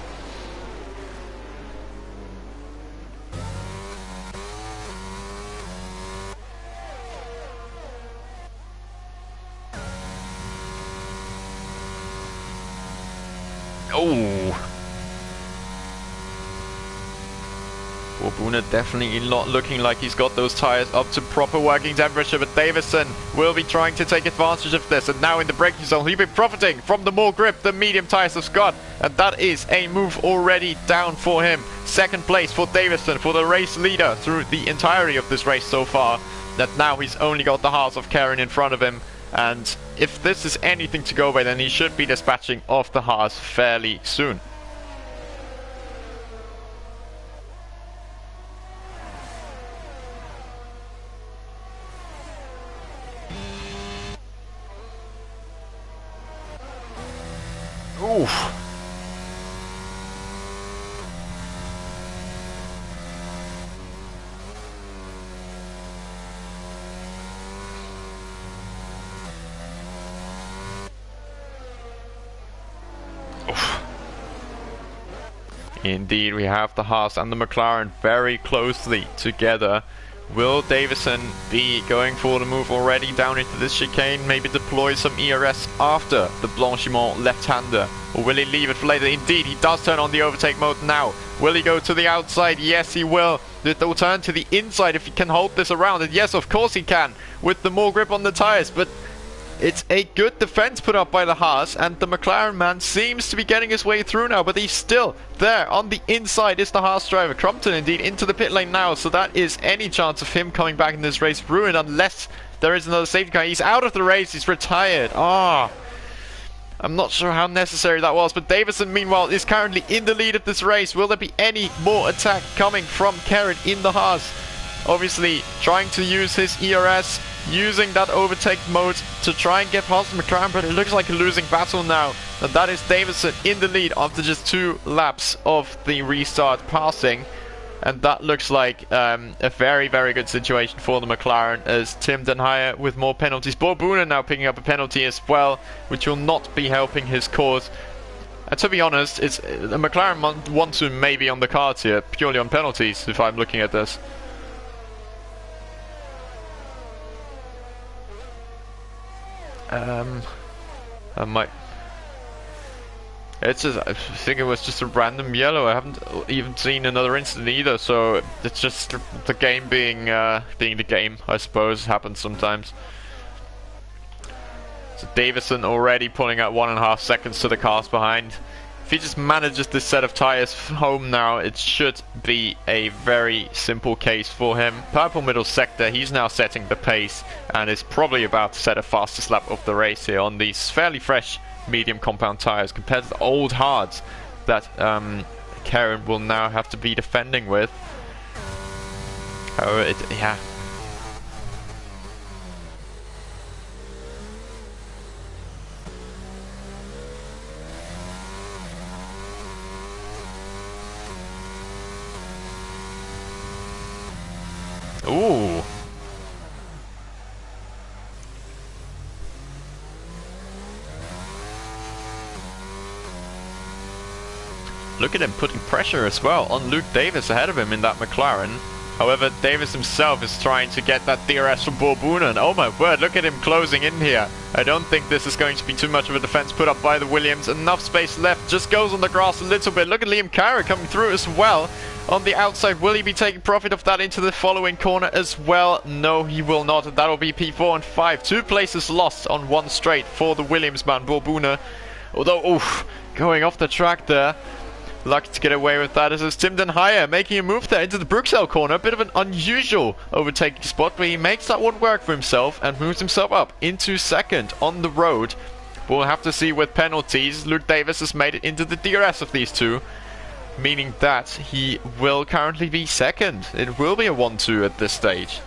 Ooh. Borbuna definitely not looking like he's got those tyres up to proper working temperature, but Davison will be trying to take advantage of this, and now in the braking zone he'll be profiting from the more grip the medium tyres have got, and that is a move already down for him. Second place for Davison, for the race leader through the entirety of this race so far, that now he's only got the Haas of Karen in front of him, and if this is anything to go by, then he should be dispatching off the Haas fairly soon. Oof. Indeed, we have the Haas and the McLaren very closely together. Will Davison be going for the move already down into this chicane? Maybe deploy some ERS after the Blanchiment left-hander? Or will he leave it for later? Indeed, he does turn on the overtake mode now. Will he go to the outside? Yes, he will. He'll turn to the inside if he can hold this around. And yes, of course he can, with the more grip on the tires. But it's a good defense put up by the Haas, and the McLaren man seems to be getting his way through now, but he's still there. On the inside is the Haas driver. Crumpton indeed into the pit lane now, so that is any chance of him coming back in this race ruined unless there is another safety car. He's out of the race, he's retired. I'm not sure how necessary that was, but Davison meanwhile is currently in the lead of this race. Will there be any more attack coming from Karen in the Haas? Obviously trying to use his ERS, using that overtake mode to try and get past the McLaren, but it looks like a losing battle now. And that is Davison in the lead after just 2 laps of the restart passing. And that looks like a very, very good situation for the McLaren, as Tim Den Heijer with more penalties. Borbuna now picking up a penalty as well, which will not be helping his cause. And to be honest, it's the McLaren want to maybe on the cards here, purely on penalties, if I'm looking at this. I might. It's just, I think it was just a random yellow. I haven't even seen another incident either, so it's just the game being the game, I suppose. Happens sometimes. So Davison already pulling out 1.5 seconds to the cars behind. If he just manages this set of tyres home now, it should be a very simple case for him. Purple middle sector, he's now setting the pace and is probably about to set a fastest lap of the race here on these fairly fresh medium compound tyres compared to the old hards that Karen will now have to be defending with. However, yeah. Ooh. Look at him putting pressure as well on Luke Davis ahead of him in that McLaren. However, Davis himself is trying to get that DRS from Borbuna, and oh my word, look at him closing in here. I don't think this is going to be too much of a defense put up by the Williams. Enough space left, just goes on the grass a little bit. Look at Liam Carey coming through as well. On the outside, will he be taking profit of that into the following corner as well? No, he will not, and that will be P4 and 5. 2 places lost on one straight for the Williams man, Borbuna. Although, oof, going off the track there. Lucky to get away with that, as it's Tim Den Heijer making a move there into the Bruxelles corner. A bit of an unusual overtaking spot, but he makes that one work for himself and moves himself up into second on the road. We'll have to see with penalties. Luke Davis has made it into the DRS of these two, meaning that he will currently be second. It will be a 1-2 at this stage.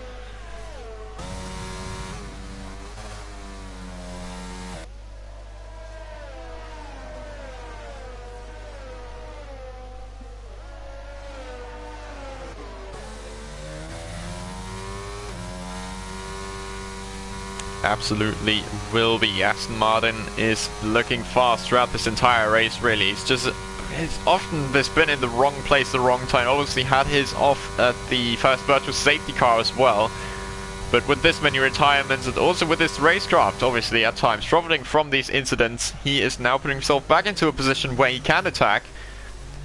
Absolutely will be. Aston Martin is looking fast throughout this entire race, really. It's often been in the wrong place at the wrong time. Obviously had his off at the first virtual safety car as well. But with this many retirements and also with this racecraft, obviously at times traveling from these incidents, he is now putting himself back into a position where he can attack.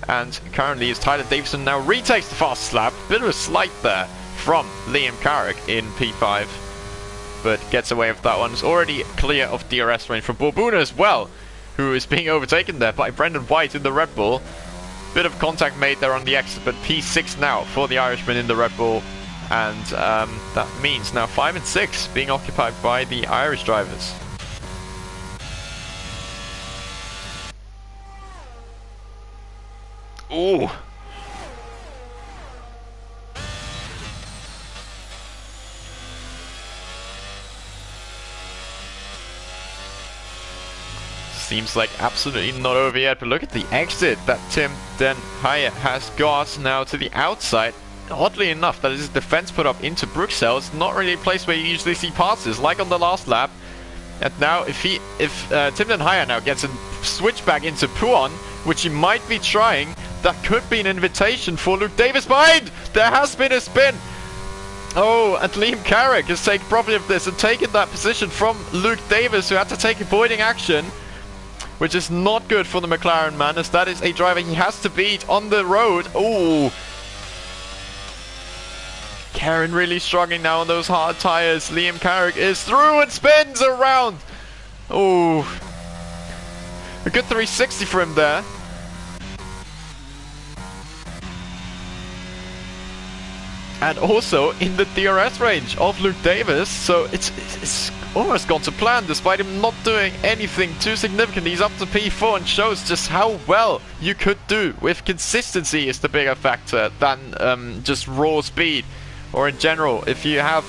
And currently, as Tyler Davison now retakes the fastest lap, bit of a slight there from Liam Carrick in P5, but gets away with that one. Is already clear of DRS range from Borbuna as well, who is being overtaken there by Brendan White in the Red Bull. Bit of contact made there on the exit, but P6 now for the Irishman in the Red Bull. And that means now 5 and 6 being occupied by the Irish drivers. Ooh. Seems like absolutely not over yet, but look at the exit that Tim Den Hyatt has got now to the outside. Oddly enough, that is his defense put up into Bruxelles. It's not really a place where you usually see passes, like on the last lap. And now, if Tim Den Hyatt now gets a switchback into Puon, which he might be trying, that could be an invitation for Luke Davis behind! There has been a spin! Oh, and Liam Carrick has taken profit of this and taken that position from Luke Davis, who had to take avoiding action, which is not good for the McLaren man, as that is a driver he has to beat on the road. Ooh! Karen really struggling now on those hard tires. Liam Carrick is through and spins around! Ooh! A good 360 for him there. And also in the DRS range of Luke Davis, so it's almost gone to plan despite him not doing anything too significant. He's up to P4 and shows just how well you could do with consistency is the bigger factor than just raw speed. Or in general, if you have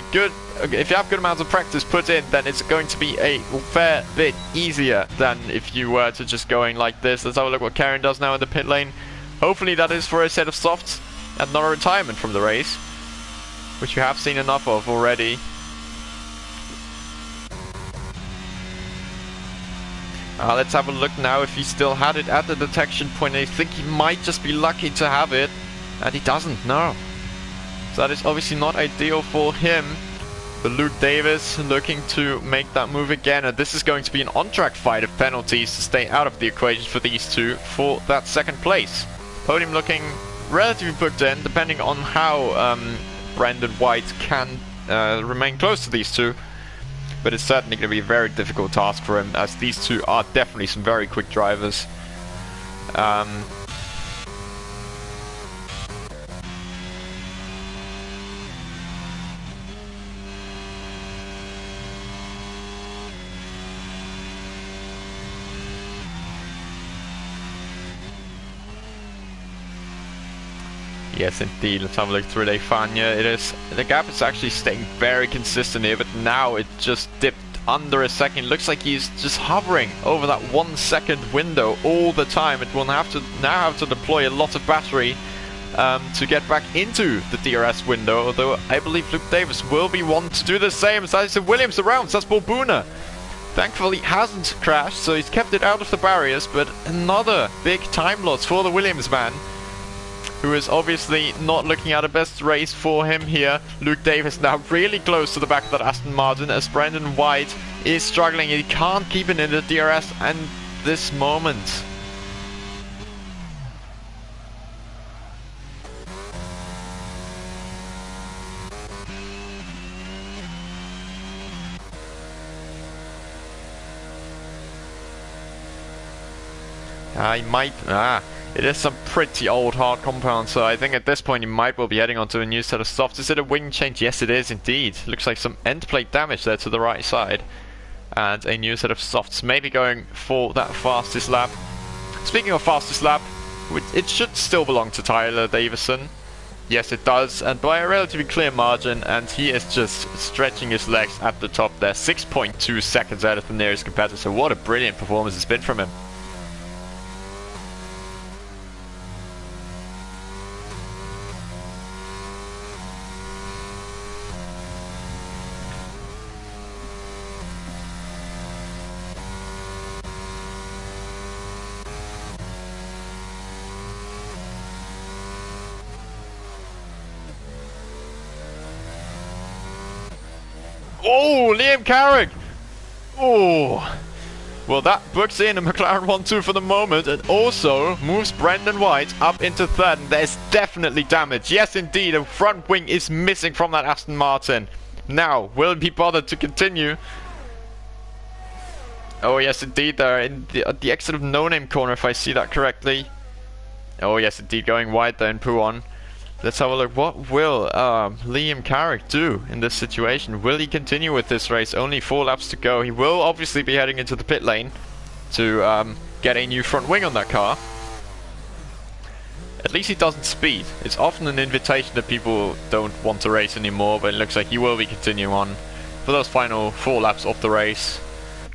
good amounts of practice put in, then it's going to be a fair bit easier than if you were to just going like this. Let's have a look what Karen does now in the pit lane. Hopefully that is for a set of softs and not a retirement from the race, which you have seen enough of already. Let's have a look now if he still had it at the detection point. I think he might just be lucky to have it, and he doesn't, no. So that is obviously not ideal for him. But Luke Davis looking to make that move again, and this is going to be an on-track fight of penalties to stay out of the equation for these two for that second place. Podium looking relatively booked in, depending on how Brendan White can remain close to these two. But it's certainly going to be a very difficult task for him, as these two are definitely some very quick drivers. Yes, indeed. Let's have a look through the Fania. The gap is actually staying very consistent here, but now it just dipped under a second. It looks like he's just hovering over that 1 second window all the time. It will now have to deploy a lot of battery to get back into the DRS window, although I believe Luke Davis will be one to do the same. So that's Williams around, so that's Borbuna. Thankfully hasn't crashed, so he's kept it out of the barriers, but another big time loss for the Williams man, who is obviously not looking at a best race for him here. Luke Davis now really close to the back of that Aston Martin, as Brendan White is struggling. He can't keep it in the DRS and this moment. He might... It is some pretty old hard compound, so I think at this point you might well be heading onto a new set of softs. Is it a wing change? Yes, it is indeed. Looks like some end plate damage there to the right side. And a new set of softs, maybe going for that fastest lap. Speaking of fastest lap, it should still belong to Tyler Davison. Yes, it does, and by a relatively clear margin, and he is just stretching his legs at the top there. 6.2 seconds out of the nearest competitor, so what a brilliant performance it's been from him. Oh, Liam Carrick! Oh! Well, that books in a McLaren 1-2 for the moment, and also moves Brendan White up into third, and there's definitely damage. Yes, indeed, a front wing is missing from that Aston Martin. Now, will it be bothered to continue? Oh, yes, indeed, they're in the exit of No Name corner, if I see that correctly. Oh, yes, indeed, going wide there in Pouon. Let's have a look. What will Liam Carrick do in this situation? Will he continue with this race? Only 4 laps to go. He will obviously be heading into the pit lane to get a new front wing on that car. At least he doesn't speed. It's often an invitation that people don't want to race anymore, but it looks like he will be continuing on for those final 4 laps of the race.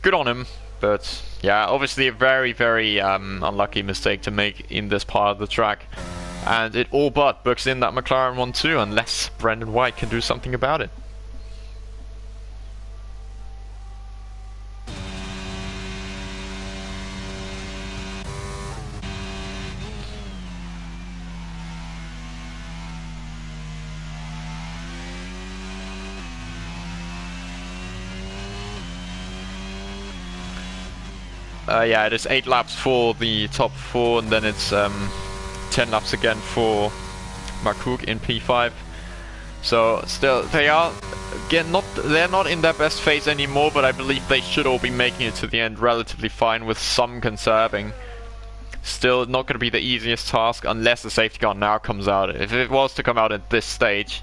Good on him, but yeah, obviously a very, very unlucky mistake to make in this part of the track. And it all but books in that McLaren 1-2 unless Brendan White can do something about it. Yeah, it is 8 laps for the top 4, and then it's 10 laps again for Makuk in P5. So still, they are again they're not in their best phase anymore, but I believe they should all be making it to the end relatively fine with some conserving. Still not going to be the easiest task unless the safety car now comes out. If it was to come out at this stage,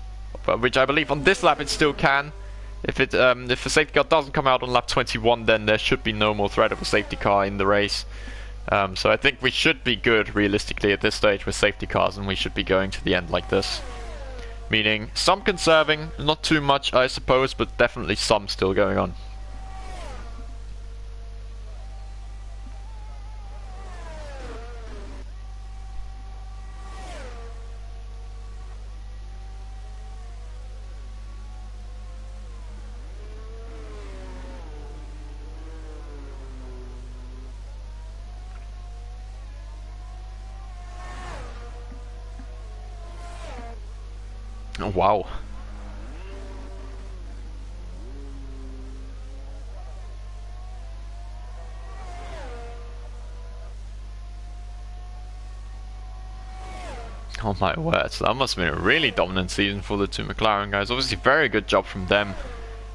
which I believe on this lap it still can. If the safety car doesn't come out on lap 21, then there should be no more threat of a safety car in the race. So I think we should be good realistically at this stage with safety cars, and we should be going to the end like this. Meaning some conserving, not too much I suppose, but definitely some still going on. Oh, wow. Oh my word, so that must have been a really dominant season for the 2 McLaren guys. Obviously very good job from them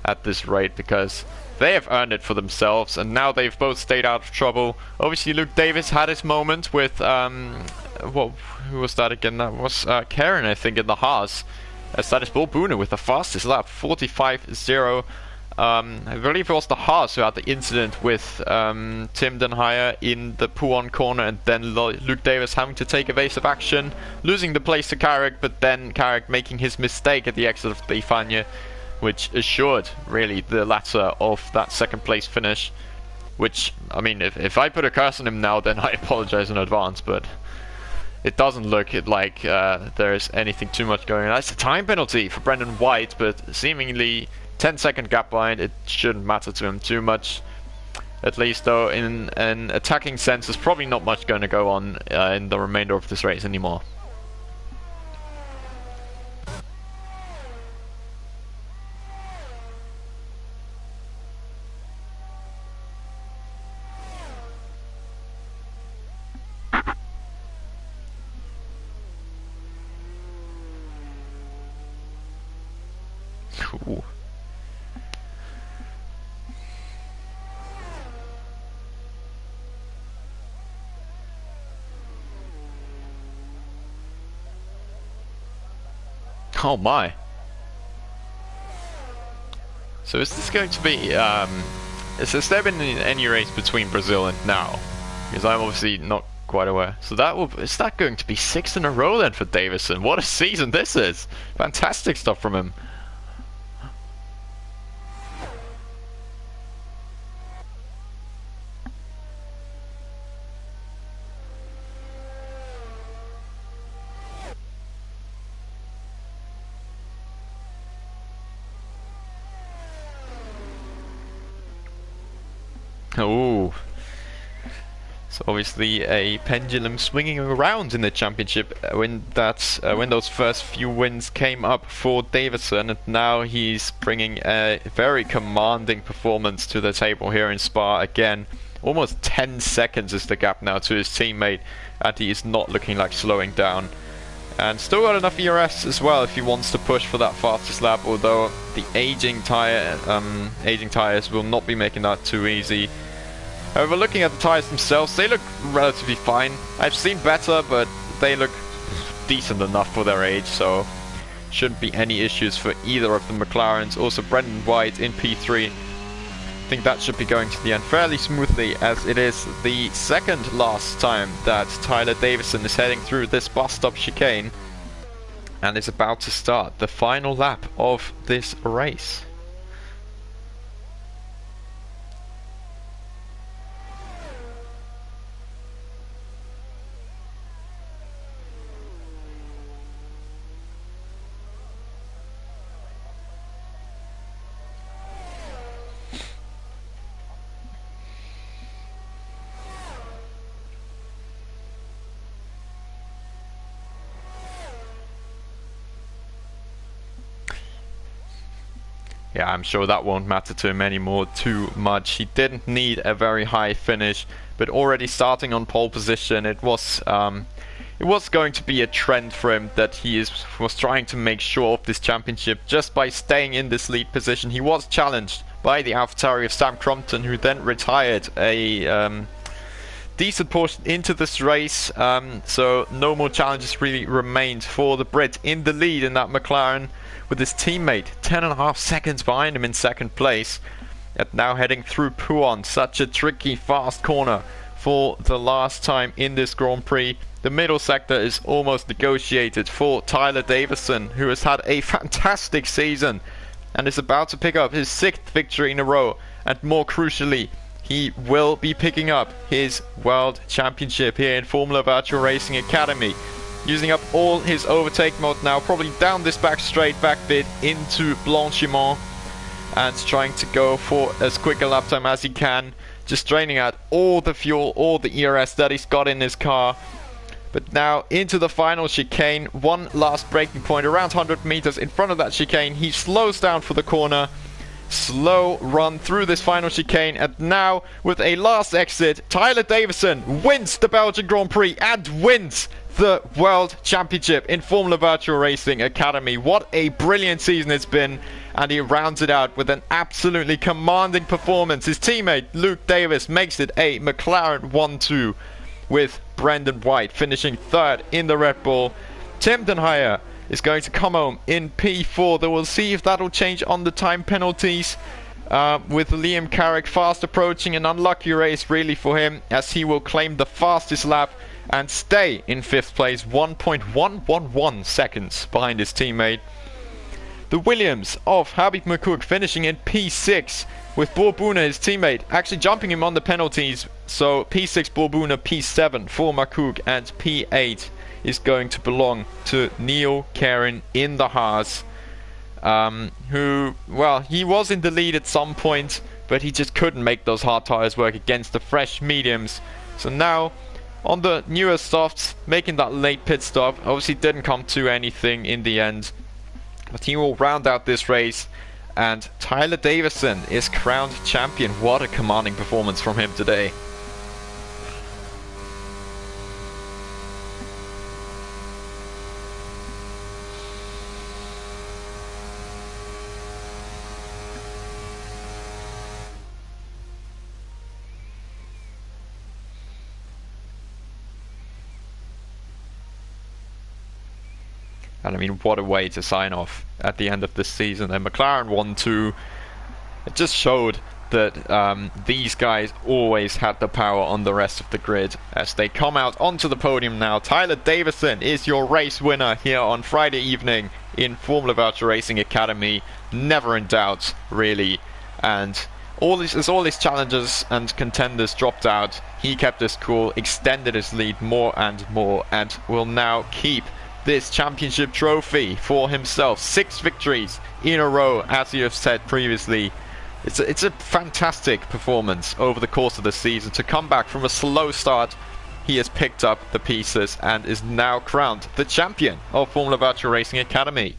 at this rate, because they have earned it for themselves, and now they've both stayed out of trouble. Obviously Luke Davis had his moment with, who was that again? That was Karen, I think, in the Haas. As that is Bull Booner with the fastest lap, 45.0. I believe it was the Haas who had the incident with Tim Denhyer in the Pouon corner, and then Luke Davis having to take evasive action, losing the place to Carrick, but then Carrick making his mistake at the exit of Bifanya, which assured really the latter of that second place finish. Which, I mean, if I put a curse on him now, then I apologize in advance, but it doesn't look like there's anything too much going on. That's a time penalty for Brendan White, but seemingly 10-second gap behind, it shouldn't matter to him too much. At least though, in an attacking sense, there's probably not much going to go on in the remainder of this race anymore. Ooh. Oh my. So is this going to be, has there been any race between Brazil and now? Because I'm obviously not quite aware. So is that going to be 6 in a row then for Davison? What a season this is! Fantastic stuff from him. Ooh. So obviously a pendulum swinging around in the championship when those first few wins came up for Davison, and now he's bringing a very commanding performance to the table here in Spa again. Almost 10 seconds is the gap now to his teammate, and he is not looking like slowing down. And still got enough ERS as well if he wants to push for that fastest lap, although the aging tires will not be making that too easy. However, looking at the tires themselves, they look relatively fine. I've seen better, but they look decent enough for their age, so shouldn't be any issues for either of the McLarens. Also, Brendan White in P3. I think that should be going to the end fairly smoothly, as it is the second last time that Tyler Davison is heading through this bus stop chicane and is about to start the final lap of this race. Yeah, I'm sure that won't matter to him anymore too much. He didn't need a very high finish, but already starting on pole position, it was going to be a trend for him that he was trying to make sure of this championship just by staying in this lead position. He was challenged by the AlphaTauri of Sam Crompton, who then retired a decent portion into this race, so no more challenges really remained for the Brit in the lead in that McLaren, with his teammate 10.5 seconds behind him in second place. And now heading through Pouhon, such a tricky fast corner for the last time in this Grand Prix. The middle sector is almost negotiated for Tyler Davison, who has had a fantastic season and is about to pick up his 6th victory in a row, and more crucially, he will be picking up his World Championship here in Formula Virtual Racing Academy. Using up all his overtake mode now, probably down this back straight, back bit into Blanchiment, and trying to go for as quick a lap time as he can, just draining out all the fuel, all the ERS that he's got in his car. But now into the final chicane, one last braking point around 100 meters in front of that chicane. He slows down for the corner, slow run through this final chicane, and now with a last exit, Tyler Davison wins the Belgian Grand Prix and wins the World Championship in Formula Virtual Racing Academy. What a brilliant season it's been, and he rounds it out with an absolutely commanding performance. His teammate Luke Davis makes it a McLaren 1-2, with Brendan White finishing 3rd in the Red Bull. Tim Denhyer is going to come home in P4, though we'll see if that'll change on the time penalties, with Liam Carrick fast approaching. An unlucky race really for him, as he will claim the fastest lap and stay in 5th place, 1.111 seconds behind his teammate. The Williams of Habib McCook finishing in P6, with Borbuna, his teammate, actually jumping him on the penalties. So P6 Borbuna, P7 for McCook, and P8 is going to belong to Neil Karen in the Haas, who, well, he was in the lead at some point, but he just couldn't make those hard tires work against the fresh mediums. So now on the newer softs, making that late pit stop. Obviously didn't come to anything in the end, but he will round out this race, and Tyler Davison is crowned champion. What a commanding performance from him today. And I mean, what a way to sign off at the end of this season. And McLaren 1-2, it just showed that these guys always had the power on the rest of the grid. As they come out onto the podium now, Tyler Davison is your race winner here on Friday evening in Formula Virtual Racing Academy. Never in doubt, really. And as all his challengers and contenders dropped out, he kept his cool, extended his lead more and more, and will now keep this championship trophy for himself. 6 victories in a row, as you have said previously. It's a fantastic performance over the course of the season. To come back from a slow start, he has picked up the pieces and is now crowned the champion of Formula Virtual Racing Academy.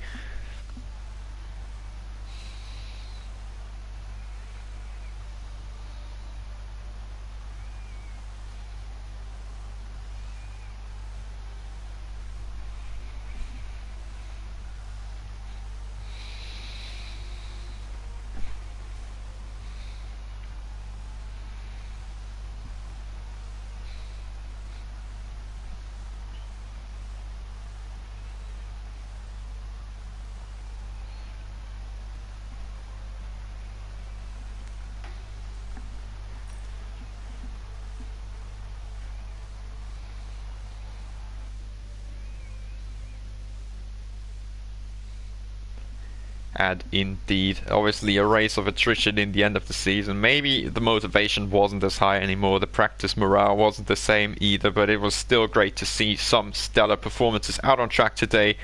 And indeed, obviously a race of attrition in the end of the season. Maybe the motivation wasn't as high anymore, the practice morale wasn't the same either, but it was still great to see some stellar performances out on track today.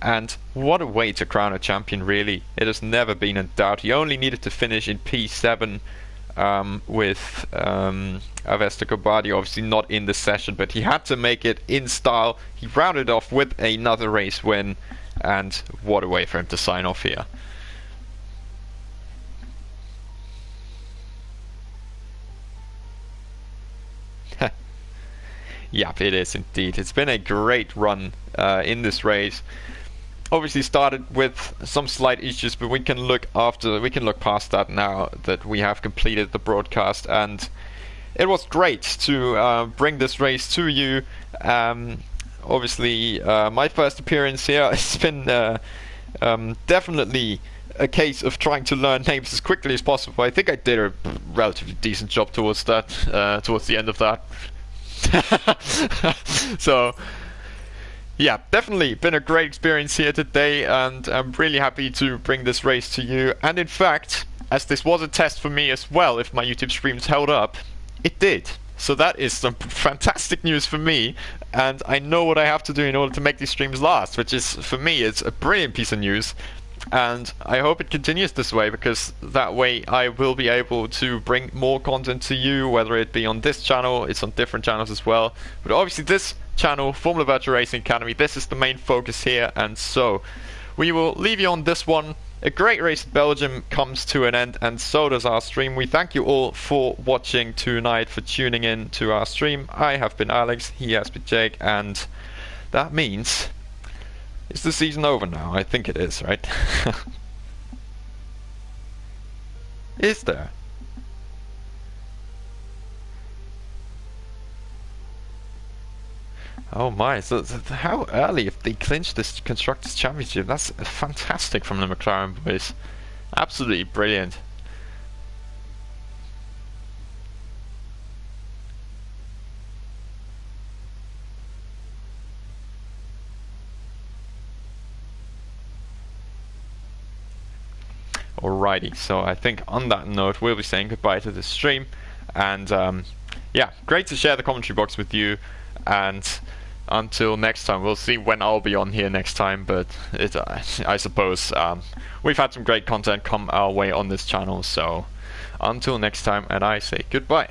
And what a way to crown a champion, really. It has never been in doubt. He only needed to finish in P7 with Avesta Gobadi, obviously not in the session, but he had to make it in style. He rounded off with another race win. And what a way for him to sign off here. Yep, it is indeed. It's been a great run in this race. Obviously started with some slight issues, but we can look past that now that we have completed the broadcast, and it was great to bring this race to you. Obviously, my first appearance here. It's been definitely a case of trying to learn names as quickly as possible. I think I did a relatively decent job towards that, towards the end of that. So, yeah, definitely been a great experience here today, and I'm really happy to bring this race to you. And in fact, as this was a test for me as well, if my YouTube streams held up, it did. So that is some fantastic news for me, and I know what I have to do in order to make these streams last, which is, for me, it's a brilliant piece of news. And I hope it continues this way, because that way I will be able to bring more content to you, whether it be on this channel, it's on different channels as well. But obviously this channel, Formula Virtual Racing Academy, this is the main focus here, and so we will leave you on this one. A great race in Belgium comes to an end, and so does our stream. We thank you all for watching tonight, for tuning in to our stream. I have been Alex, he has been Jake, and that means... is the season over now? I think it is, right? Is there? Oh my, so how early if they clinch this Constructors' Championship? That's fantastic from the McLaren boys. Absolutely brilliant. Alrighty, so I think on that note we'll be saying goodbye to the stream, and yeah, great to share the commentary box with you, and until next time, we'll see when I'll be on here next time, but I suppose we've had some great content come our way on this channel, so until next time, and I say goodbye.